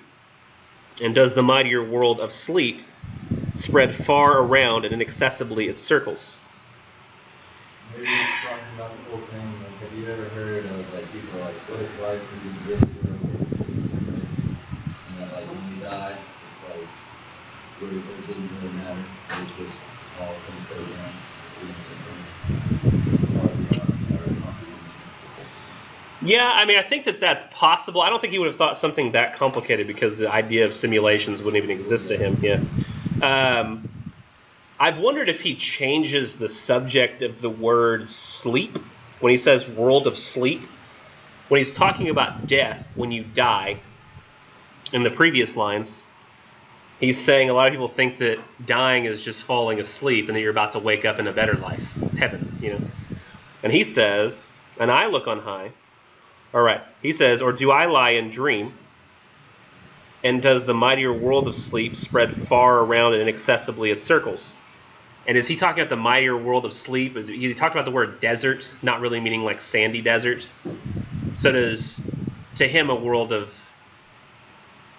And does the mightier world of sleep spread far around and inaccessibly its circles? Maybe he's talking about the whole thing. Like, have you ever heard of like people like, what if life isn't really real? It's just a simulation. And then like when you die, it's like it didn't really matter. It was just all some program doing something. Yeah, I mean, I think that that's possible. I don't think he would have thought something that complicated because the idea of simulations wouldn't even exist to him. Yeah. I've wondered if he changes the subject of the word sleep when he says world of sleep. When he's talking about death, when you die, in the previous lines, he's saying a lot of people think that dying is just falling asleep and that you're about to wake up in a better life, heaven, you know. And he says, and I look on high. All right, he says, or do I lie and dream? And does the mightier world of sleep spread far around and inaccessibly its circles? And is he talking about the mightier world of sleep? He talked about the word desert, not really meaning like sandy desert. So does, to him, a world of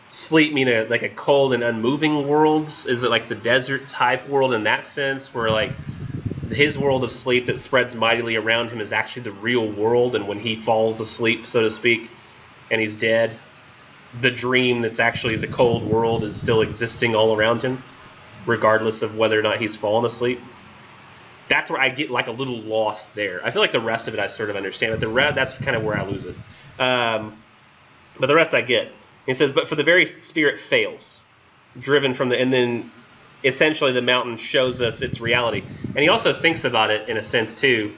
sleep mean like a cold and unmoving world? Is it like the desert type world in that sense, where like his world of sleep that spreads mightily around him is actually the real world, and when he falls asleep, so to speak, and he's dead, the dream that's actually the cold world is still existing all around him, regardless of whether or not he's fallen asleep? That's where I get like a little lost there. I feel like the rest of it I sort of understand, but that's kind of where I lose it. But the rest I get. It says, but for the very spirit fails, driven from and then essentially the mountain shows us its reality. And he also thinks about it in a sense too,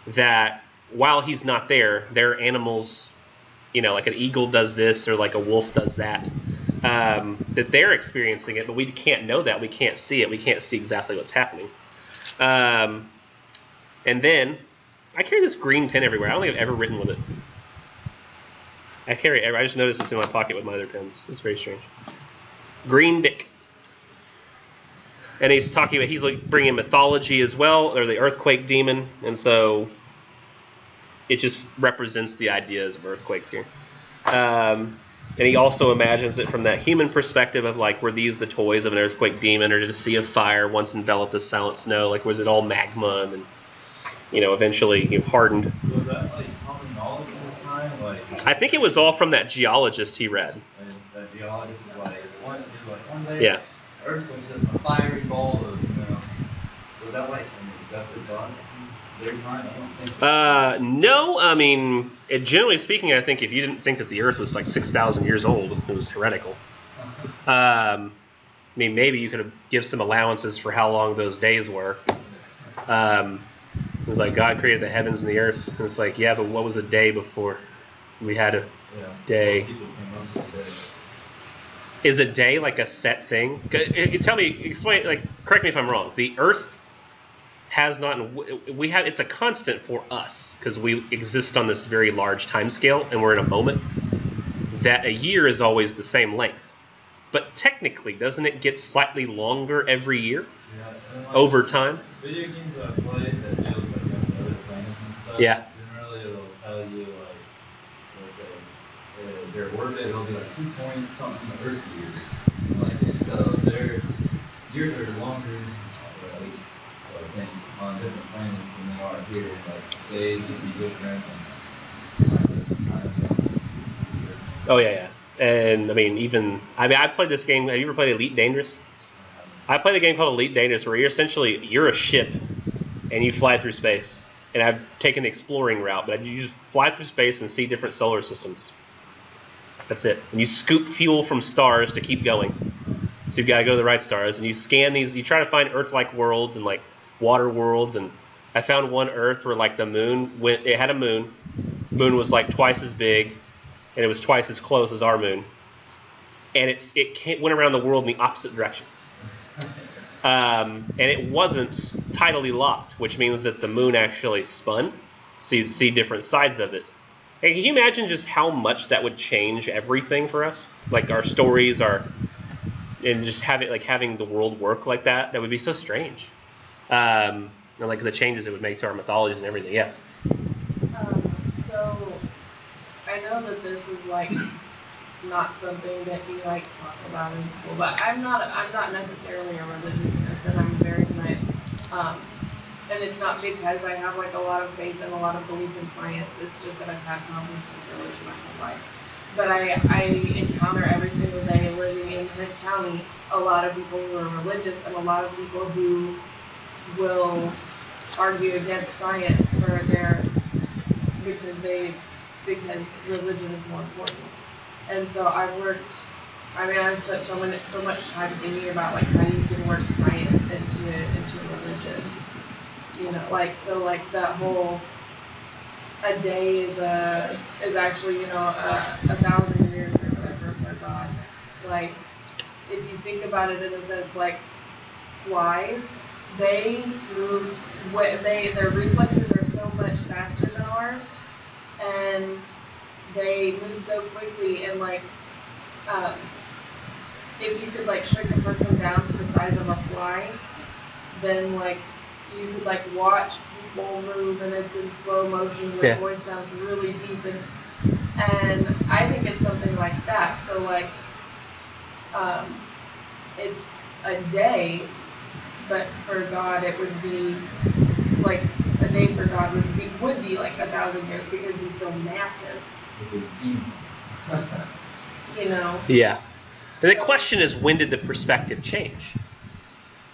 that while he's not there, there are animals, you know, like an eagle does this or like a wolf does that, that they're experiencing it, but we can't know that. We can't see it. We can't see exactly what's happening. And then I carry this green pen everywhere. I don't think I've ever written with it. I just noticed it's in my pocket with my other pens. It's very strange. Green Bic. And he's talking about, he's like bringing mythology as well, or the earthquake demon, and so it just represents the ideas of earthquakes here. And he also imagines it from that human perspective of like, were these the toys of an earthquake demon, or did a sea of fire once envelop the silent snow? Like, was it all magma and then, you know, eventually hardened? Was that like common knowledge at this time? Like, I think it was all from that geologist he read. And that geologist is like, one day, Yeah. Earth was just a fiery ball of, you know, was that like an accepted thought? Their time? I don't think. No, I mean, generally speaking, I think if you didn't think that the Earth was like 6,000 years old, it was heretical. I mean, maybe you could give some allowances for how long those days were. It was like God created the heavens and the earth. And it's like, yeah, but what was a day before we had a day? People came up with the day. Is a day like a set thing? Explain, like, correct me if I'm wrong. The Earth has not, it's a constant for us because we exist on this very large time scale and we're in a moment that a year is always the same length. But technically, doesn't it get slightly longer every year over time? Video games I play that deals like other planets and stuff. Yeah. Generally, it'll tell you like, let's say, their orbit, it'll be like 2 point something Earth years. Like, so their years are longer, or at least so I think, on different planets than they are here. Like days would be different, and like this time zone. Oh yeah. And I mean, I played this game. Have you ever played Elite Dangerous? I played a game called Elite Dangerous where you're a ship and you fly through space. And I've taken the exploring route, but you just fly through space and see different solar systems. That's it. And you scoop fuel from stars to keep going. So you've got to go to the right stars, and you scan these. You try to find Earth-like worlds and like water worlds. And I found one Earth where like the moon it had a moon. Moon was like twice as big, and it was twice as close as our moon. And it went around the world in the opposite direction. And it wasn't tidally locked, which means that the moon actually spun, so you'd see different sides of it. And can you imagine just how much that would change everything for us? Like our stories, and just having the world work like that would be so strange. And like the changes it would make to our mythologies and everything. Yes. So I know that this is like not something that you like talk about in school, but I'm not necessarily a religious person. I'm very much, and it's not because I have like a lot of faith and a lot of belief in science. It's just that I've had problems with religion my whole life. But I encounter every single day living in Kent County a lot of people who are religious and a lot of people who will argue against science because religion is more important. And so I've spent so much time thinking about like how you can work science into religion. You know, like so like that whole a day is actually, you know, 1,000 years or whatever for God. Like if you think about it in a sense, like flies, they move their reflexes are so much faster than ours, and they move so quickly, and like if you could like shrink a person down to the size of a fly, then like you could like watch people move, and it's in slow motion. Their voice sounds really deep, and I think it's something like that. So like it's a day, but for God it would be like a day for God would be like 1,000 years because he's so massive. You know. Yeah. The question is, when did the perspective change?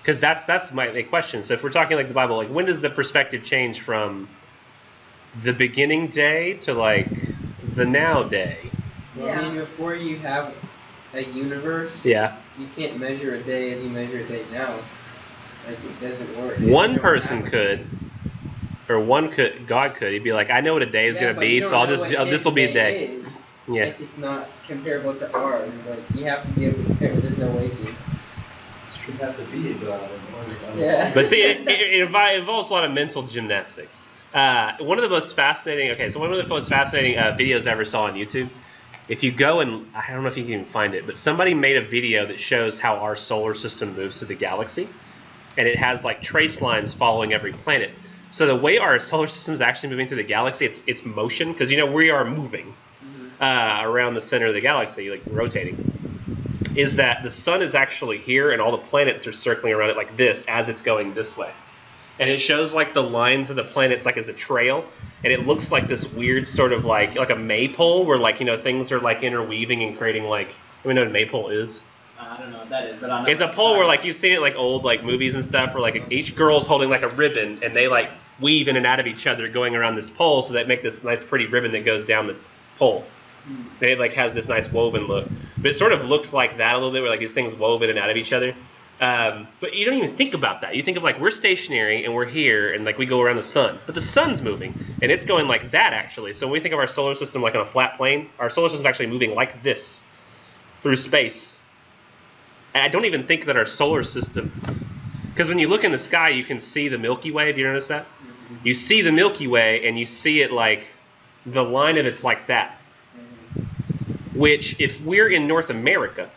Because that's my question. So if we're talking like the Bible, like when does the perspective change from the beginning day to like the now day? Well, I mean, before you have a universe, you can't measure a day as you measure a day now. Like it doesn't work. One person could, or God could. He'd be like, I know what a day is going to be, so this will be a day. Yeah. Like it's not comparable to ours. Like you have to be able to compare, but there's no way to. You have to be a god in order to understand. Yeah. But see, it involves a lot of mental gymnastics. One of the most fascinating videos I ever saw on YouTube, if you go and, I don't know if you can even find it, but somebody made a video that shows how our solar system moves through the galaxy, and it has like trace lines following every planet. So the way our solar system is actually moving through the galaxy, it's motion, because you know we are moving around the center of the galaxy, like rotating. Is that the sun is actually here and all the planets are circling around it like this as it's going this way. And it shows like the lines of the planets like as a trail, and it looks like this weird sort of like a maypole where like, you know, things are like interweaving and creating like, you know what a maypole is? I don't know what that is, but I know. It's a pole where like you've seen it in like old like movies and stuff where like each girl's holding like a ribbon and they like weave in and out of each other going around this pole, so that make this nice pretty ribbon that goes down the pole. And it like has this nice woven look, but it sort of looked like that a little bit, where like these things wove in and out of each other. But you don't even think about that. You think of like we're stationary and we're here and like we go around the sun, but the sun's moving and it's going like that actually. So when we think of our solar system like on a flat plane, our solar system is actually moving like this through space. And I don't even think that our solar system, because when you look in the sky, you can see the Milky Way. Have you noticed that? You see the Milky Way and you see it like the line of it's like that. Which, if we're in North America,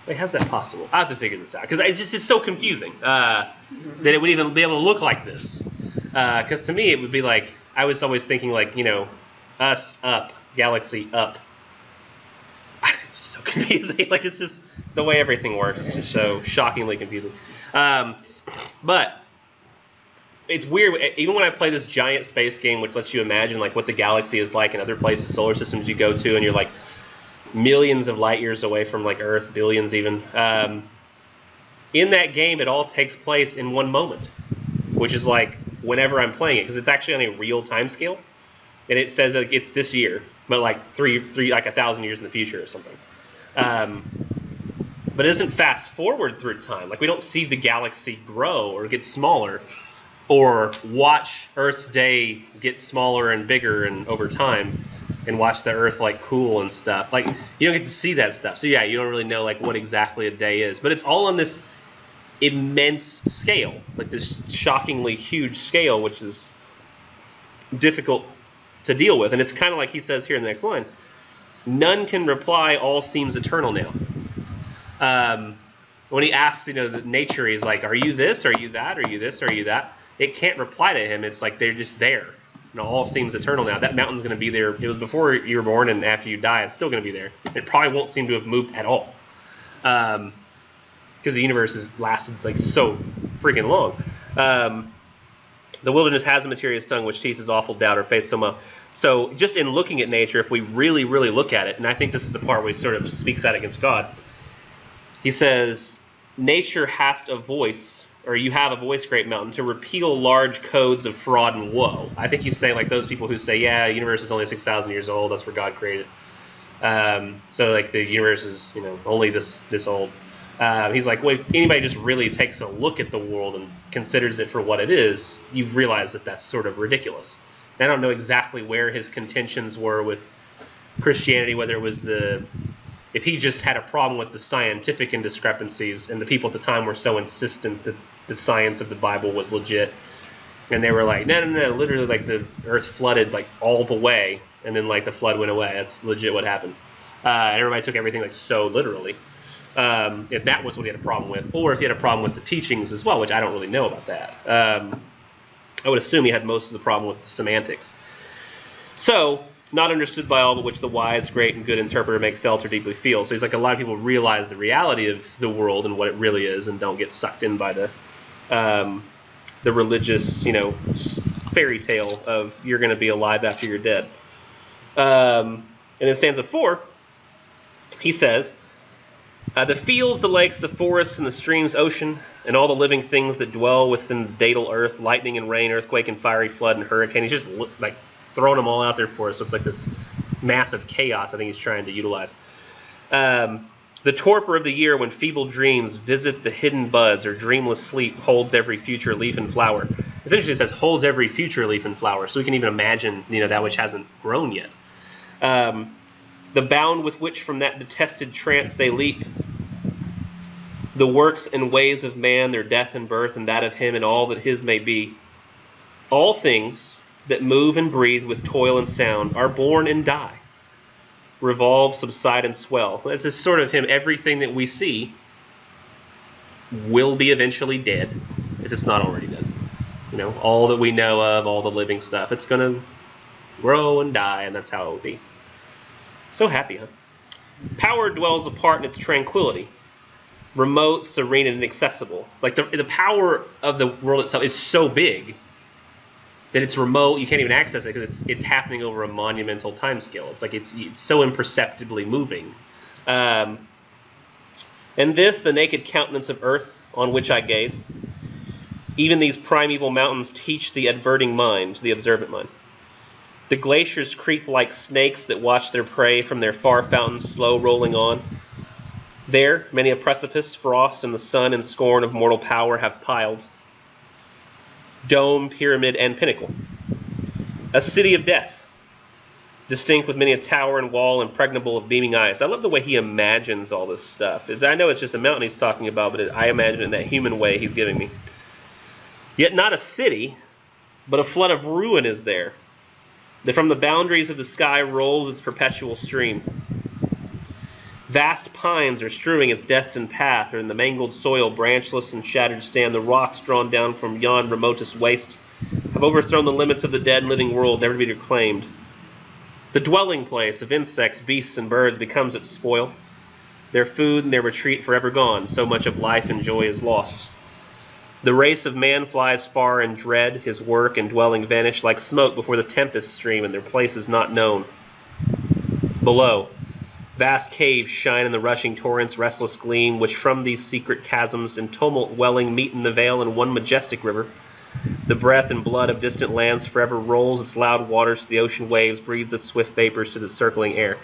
wait, how's that possible? I have to figure this out, because it's so confusing that it would even be able to look like this. Because to me, it would be like, I was always thinking like, you know, us up, galaxy up. It's just so confusing. Like, it's just the way everything works. It's just so shockingly confusing. But it's weird, even when I play this giant space game, which lets you imagine like what the galaxy is like in other places, solar systems you go to, and you're like millions of light years away from like Earth, billions even. In that game, it all takes place in one moment, which is like whenever I'm playing it, because it's actually on a real time scale, and it says that it's this year, but like three like 1,000 years in the future or something. But it doesn't fast forward through time. Like we don't see the galaxy grow or get smaller, or watch Earth's day get smaller and bigger and over time, and watch the Earth like cool and stuff. Like you don't get to see that stuff. So yeah, you don't really know like what exactly a day is. But it's all on this immense scale, like this shockingly huge scale, which is difficult to deal with. And it's kind of like he says here in the next line, none can reply, all seems eternal now. When he asks, the nature, he's like, are you this? Are you that? Are you this? Are you that? It can't reply to him. It's like they're just there. All seems eternal now. That mountain's going to be there. It was before you were born, and after you die, it's still going to be there. It probably won't seem to have moved at all. Because the universe has lasted like so freaking long. The wilderness has a mysterious tongue which teaches awful doubt or face so much. So just in looking at nature, if we really, really look at it, and I think this is the part where he sort of speaks out against God, he says, nature hast a voice, or you have a voice, great mountain, to repeal large codes of fraud and woe. I think he's saying like those people who say, yeah, the universe is only 6,000 years old, that's where God created it. So like the universe is, only this old. He's like, well, if anybody just really takes a look at the world and considers it for what it is, you realize that that's sort of ridiculous. And I don't know exactly where his contentions were with Christianity, whether it was if he just had a problem with the scientific indiscrepancies, and the people at the time were so insistent that the science of the Bible was legit, and they were like, no, literally, like the earth flooded like all the way, and then like the flood went away. That's legit what happened. And everybody took everything like so literally. If that was what he had a problem with, or if he had a problem with the teachings as well, which I don't really know about that. I would assume he had most of the problem with the semantics. So, not understood by all, but which the wise, great, and good interpreter make felt or deeply feel. So he's like, a lot of people realize the reality of the world and what it really is, and don't get sucked in by the religious, fairy tale of you're going to be alive after you're dead. And in stanza 4, he says, the fields, the lakes, the forests, and the streams, ocean, and all the living things that dwell within the datal earth, lightning and rain, earthquake and fiery flood and hurricane. He's just like throwing them all out there for us. So it's like this massive chaos I think he's trying to utilize. The torpor of the year when feeble dreams visit the hidden buds, or dreamless sleep holds every future leaf and flower. Essentially it says holds every future leaf and flower, so we can even imagine that which hasn't grown yet. The bound with which from that detested trance they leap, the works and ways of man, their death and birth, and that of him, and all that his may be. All things that move and breathe with toil and sound are born and die, revolve, subside, and swell. So that's just sort of him. Everything that we see will be eventually dead, if it's not already dead. All that we know of, all the living stuff, it's going to grow and die, and that's how it will be. So happy, huh? Power dwells apart in its tranquility, remote, serene, and inaccessible. It's like the power of the world itself is so big that it's remote. You can't even access it because it's happening over a monumental time scale. It's like it's so imperceptibly moving. And this, the naked countenance of earth on which I gaze, even these primeval mountains teach the adverting mind, the observant mind. The glaciers creep like snakes that watch their prey from their far fountains slow rolling on. There, many a precipice, frost, and the sun and scorn of mortal power have piled. Dome, pyramid, and pinnacle. A city of death, distinct with many a tower and wall impregnable of beaming eyes. I love the way he imagines all this stuff. I know it's just a mountain he's talking about, but I imagine it in that human way he's giving me. Yet not a city, but a flood of ruin is there, that from the boundaries of the sky rolls its perpetual stream. Vast pines are strewing its destined path, or in the mangled soil, branchless and shattered stand. The rocks drawn down from yon remotest waste have overthrown the limits of the dead and living world, never to be reclaimed. The dwelling place of insects, beasts, and birds becomes its spoil. Their food and their retreat forever gone, so much of life and joy is lost. The race of man flies far in dread, his work and dwelling vanish like smoke before the tempest stream, and their place is not known. Below, vast caves shine in the rushing torrent's restless gleam, which from these secret chasms in tumult welling meet in the vale in one majestic river. The breath and blood of distant lands forever rolls its loud waters to the ocean waves, breathes its swift vapors to the circling air.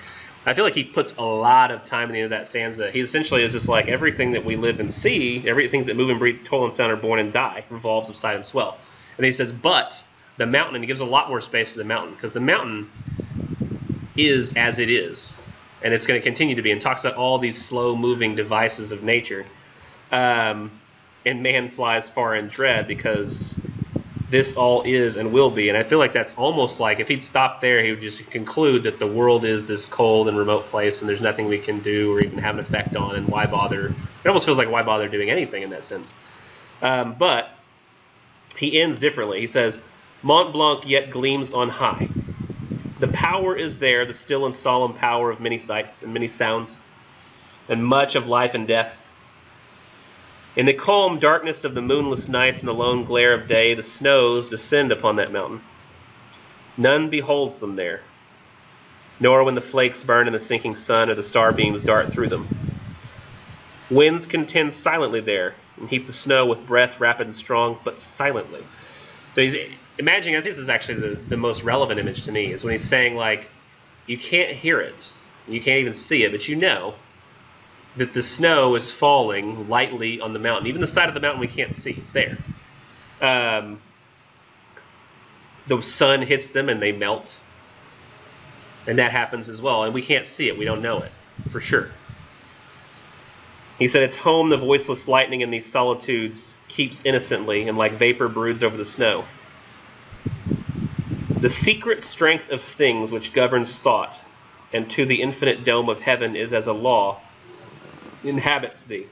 I feel like he puts a lot of time into that stanza. He essentially is just like, everything that we live and see, everything that move and breathe, toil and sound, are born and die, revolve, subside, and swell. And then he says, but the mountain, and he gives a lot more space to the mountain, because the mountain is as it is, and it's going to continue to be, and talks about all these slow-moving devices of nature. And man flies far in dread, because this all is and will be. And I feel like that's almost like if he'd stopped there, he would just conclude that the world is this cold and remote place and there's nothing we can do or even have an effect on, and why bother? It almost feels like why bother doing anything in that sense. But he ends differently. He says, Mont Blanc yet gleams on high. The power is there, the still and solemn power of many sights and many sounds, and much of life and death. In the calm darkness of the moonless nights and the lone glare of day, the snows descend upon that mountain. None beholds them there, nor when the flakes burn in the sinking sun or the starbeams dart through them. Winds contend silently there, and heap the snow with breath rapid and strong, but silently. So he's imagining, I think this is actually the most relevant image to me, is when he's saying, like, you can't hear it, you can't even see it, but you know that the snow is falling lightly on the mountain. Even the side of the mountain we can't see, it's there. The sun hits them and they melt. And that happens as well, and we can't see it, we don't know it, for sure. He said, it's home the voiceless lightning in these solitudes keeps innocently, and like vapor broods over the snow. The secret strength of things which governs thought, and to the infinite dome of heaven is as a law, inhabits thee.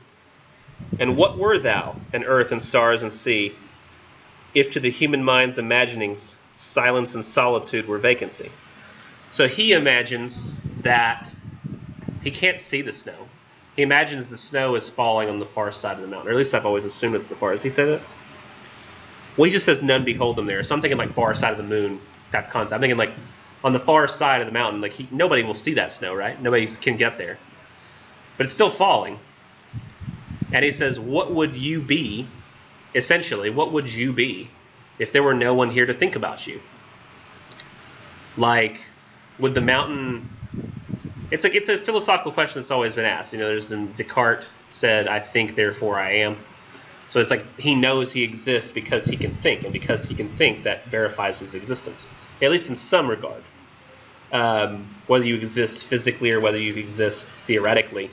And what were thou, and earth and stars and sea, if to the human mind's imaginings silence and solitude were vacancy? So he imagines that he can't see the snow. He imagines the snow is falling on the far side of the mountain, or at least I've always assumed it's the far. Does he say that? Well, he just says none behold them there. So I'm thinking like far side of the moon type concept. I'm thinking like on the far side of the mountain, like nobody will see that snow, right? Nobody can get there. But it's still falling. And he says, what would you be, essentially, what would you be if there were no one here to think about you? Like, would the mountain... It's a philosophical question that's always been asked. You know, there's Descartes said, I think, therefore I am. So it's like he knows he exists because he can think, and because he can think, that verifies his existence, at least in some regard. Whether you exist physically or whether you exist theoretically.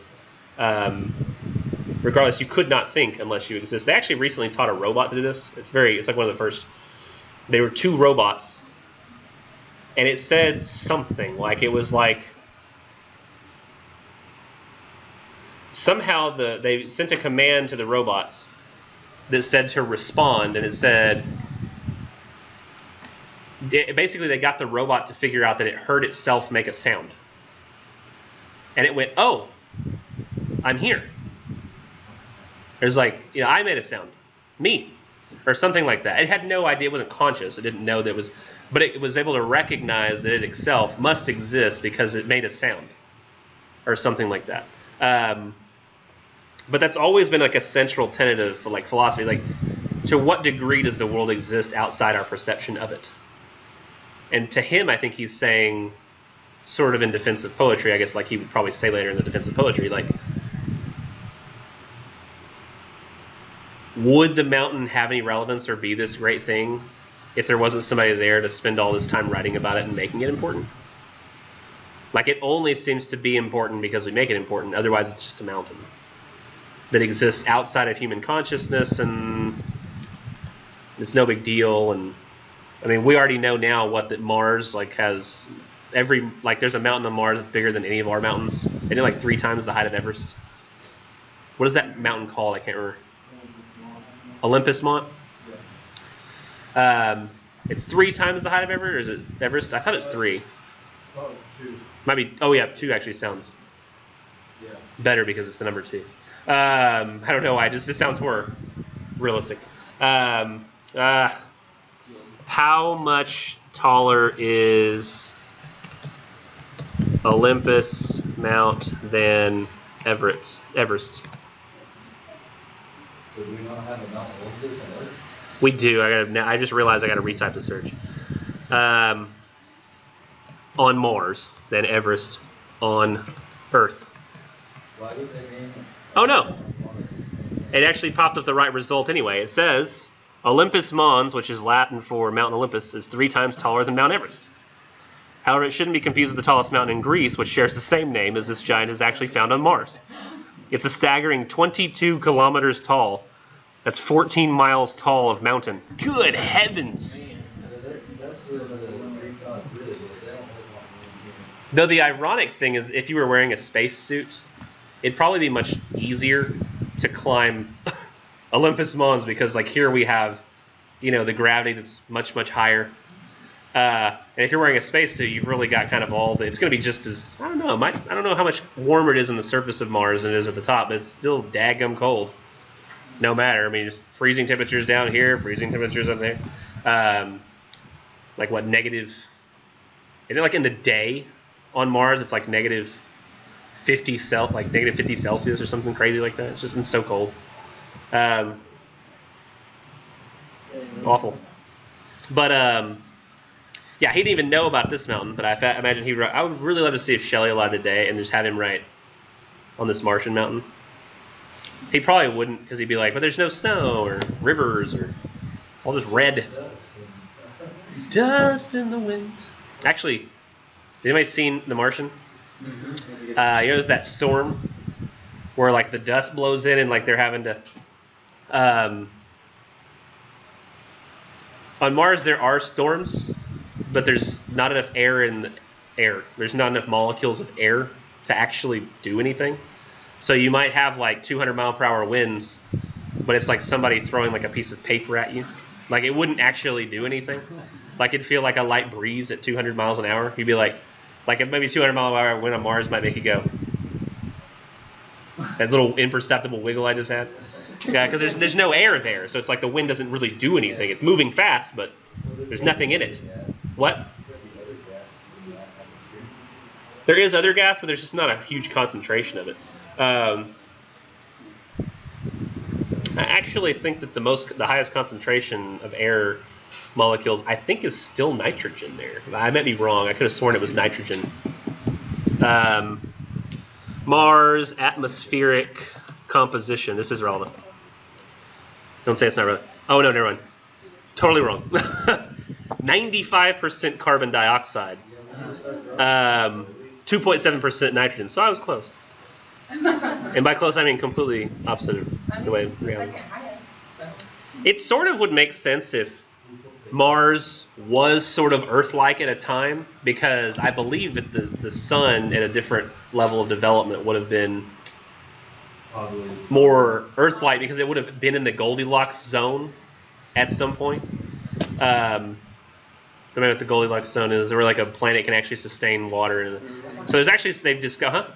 Regardless, you could not think unless you exist. They actually recently taught a robot to do this. It's like one of the first. They were two robots, and it said something like it was like somehow they sent a command to the robots that said to respond, and it said basically they got the robot to figure out that it heard itself make a sound, and it went, oh, I'm here. There's like, you know, I made a sound, me, or something like that. It had no idea, it wasn't conscious, it didn't know that it was, but it was able to recognize that it itself must exist because it made a sound, or something like that. But that's always been like a central tenet of like philosophy, like to what degree does the world exist outside our perception of it? And to him, I think he's saying, sort of in defense of poetry, I guess, like he would probably say later in the defense of poetry, like, would the mountain have any relevance or be this great thing if there wasn't somebody there to spend all this time writing about it and making it important? Like, it only seems to be important because we make it important. Otherwise, it's just a mountain that exists outside of human consciousness, and it's no big deal. And I mean, we already know now that Mars like has there's a mountain on Mars bigger than any of our mountains. They did like 3 times the height of Everest. What is that mountain called? I can't remember. Olympus Mont? Yeah. It's 3 times the height of Everest, or is it Everest? I thought it's 3. I thought it was 2. Might be. Oh yeah, 2 actually sounds better because it's the number 2. I don't know why. It sounds more realistic. How much taller is Olympus Mount than Everest? So do we not have a Mount Olympus on Earth? We do. I just realized I got to retype the search. On Mars than Everest on Earth. Why would they name it? Oh no! It actually popped up the right result anyway. It says Olympus Mons, which is Latin for Mount Olympus, is 3 times taller than Mount Everest. However, it shouldn't be confused with the tallest mountain in Greece, which shares the same name, as this giant is actually found on Mars. It's a staggering 22 kilometers tall, That's 14 miles tall of mountain. Good heavens! That's where the Greek gods really live. They don't live on here. Though the ironic thing is, if you were wearing a spacesuit, it'd probably be much easier to climb Olympus Mons because, like, here we have, you know, the gravity that's much, much higher. And if you're wearing a spacesuit, you've really got kind of all the. It's going to be just as I don't know. I don't know how much warmer it is on the surface of Mars than it is at the top, but it's still daggum cold. No matter. I mean, just freezing temperatures down here, freezing temperatures up there. Like what negative? Isn't it like in the day on Mars? It's like negative 50 Celsius or something crazy like that. It's just so cold. It's awful. But yeah, he didn't even know about this mountain, but I imagine he wrote. I would really love to see if Shelley alive today and just have him write on this Martian mountain. He probably wouldn't because he'd be like, but there's no snow or rivers or it's all just red. Dust in the wind. Actually, has anybody seen The Martian? You know, there's that storm where like the dust blows in and like they're having to. On Mars, there are storms, but there's not enough air in the air. There's not enough molecules of air to actually do anything. So you might have like 200 mile per hour winds, but it's like somebody throwing like a piece of paper at you. Like it wouldn't actually do anything. Like it'd feel like a light breeze at 200 miles an hour. You'd be like maybe 200 mile per hour wind on Mars might make you go. That little imperceptible wiggle I just had. Because there's no air there, so it's like the wind doesn't really do anything. It's moving fast, but there's nothing in it. What? There is other gas, but there's just not a huge concentration of it. I actually think that the highest concentration of air molecules, I think, is still nitrogen there. I might be wrong. I could have sworn it was nitrogen. Mars atmospheric composition. This is relevant. Don't say it's not relevant. Oh, no, never mind. Totally wrong. 95% carbon dioxide. 2.7% nitrogen. So I was close. And by close, I mean completely opposite of the way it's the reality. second highest, so. It sort of would make sense if Mars was sort of Earth-like at a time, because I believe that the sun at a different level of development would have been more Earth-like because it would have been in the Goldilocks zone at some point. I don't know what the Goldilocks zone is, where like a planet can actually sustain water. So there's actually, they've discovered,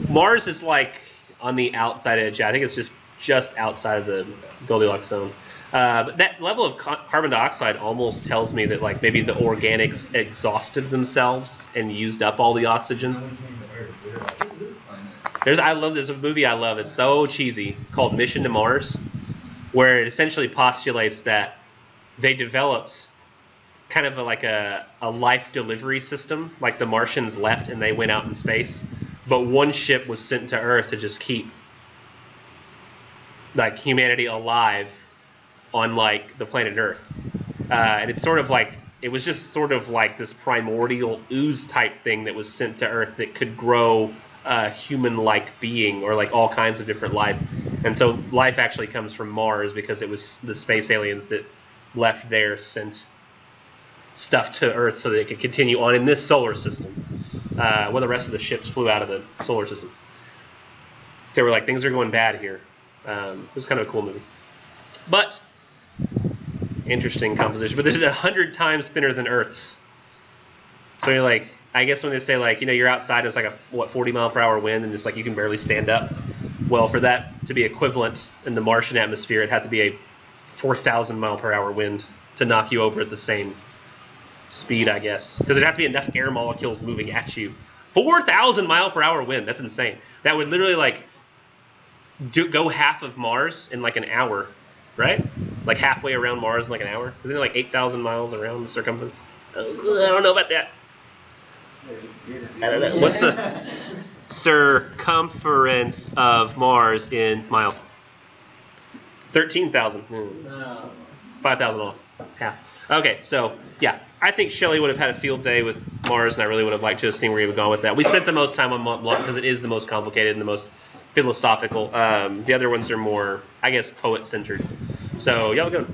Mars is like on the outside edge. I think it's just outside of the Goldilocks zone. But that level of carbon dioxide almost tells me that like maybe the organics exhausted themselves and used up all the oxygen. I love this movie. I love it's so cheesy called Mission to Mars, where it essentially postulates that they developed kind of like a life delivery system, like the Martians left and they went out in space, but one ship was sent to Earth to just keep like humanity alive on like the planet Earth. And it's sort of like, it was just sort of like this primordial ooze type thing that was sent to Earth that could grow a human-like being or like all kinds of different life. And so life actually comes from Mars because it was the space aliens that left there sent stuff to Earth so that it could continue on in this solar system. While the rest of the ships flew out of the solar system. So we're like, things are going bad here. It was kind of a cool movie. But, interesting composition. But this is 100 times thinner than Earth's. So you're like, I guess when they say like, you know, you're outside, it's like a 40 mile per hour wind and it's like you can barely stand up. Well, for that to be equivalent in the Martian atmosphere, it had to be a 4,000 mile per hour wind to knock you over at the same speed, I guess. Because there'd have to be enough air molecules moving at you. 4,000 mile per hour wind, that's insane. That would literally like go half of Mars in like an hour, right? Like halfway around Mars in like an hour. Isn't it like 8,000 miles around the circumference? I don't know about that. I don't know. What's the circumference of Mars in miles? 13,000. 5,000 off. Half. Okay, so yeah, I think Shelley would have had a field day with Mars, and I really would have liked to have seen where he would have gone with that. We spent the most time on Mont Blanc because it is the most complicated and the most philosophical. The other ones are more, I guess, poet-centered. So y'all go.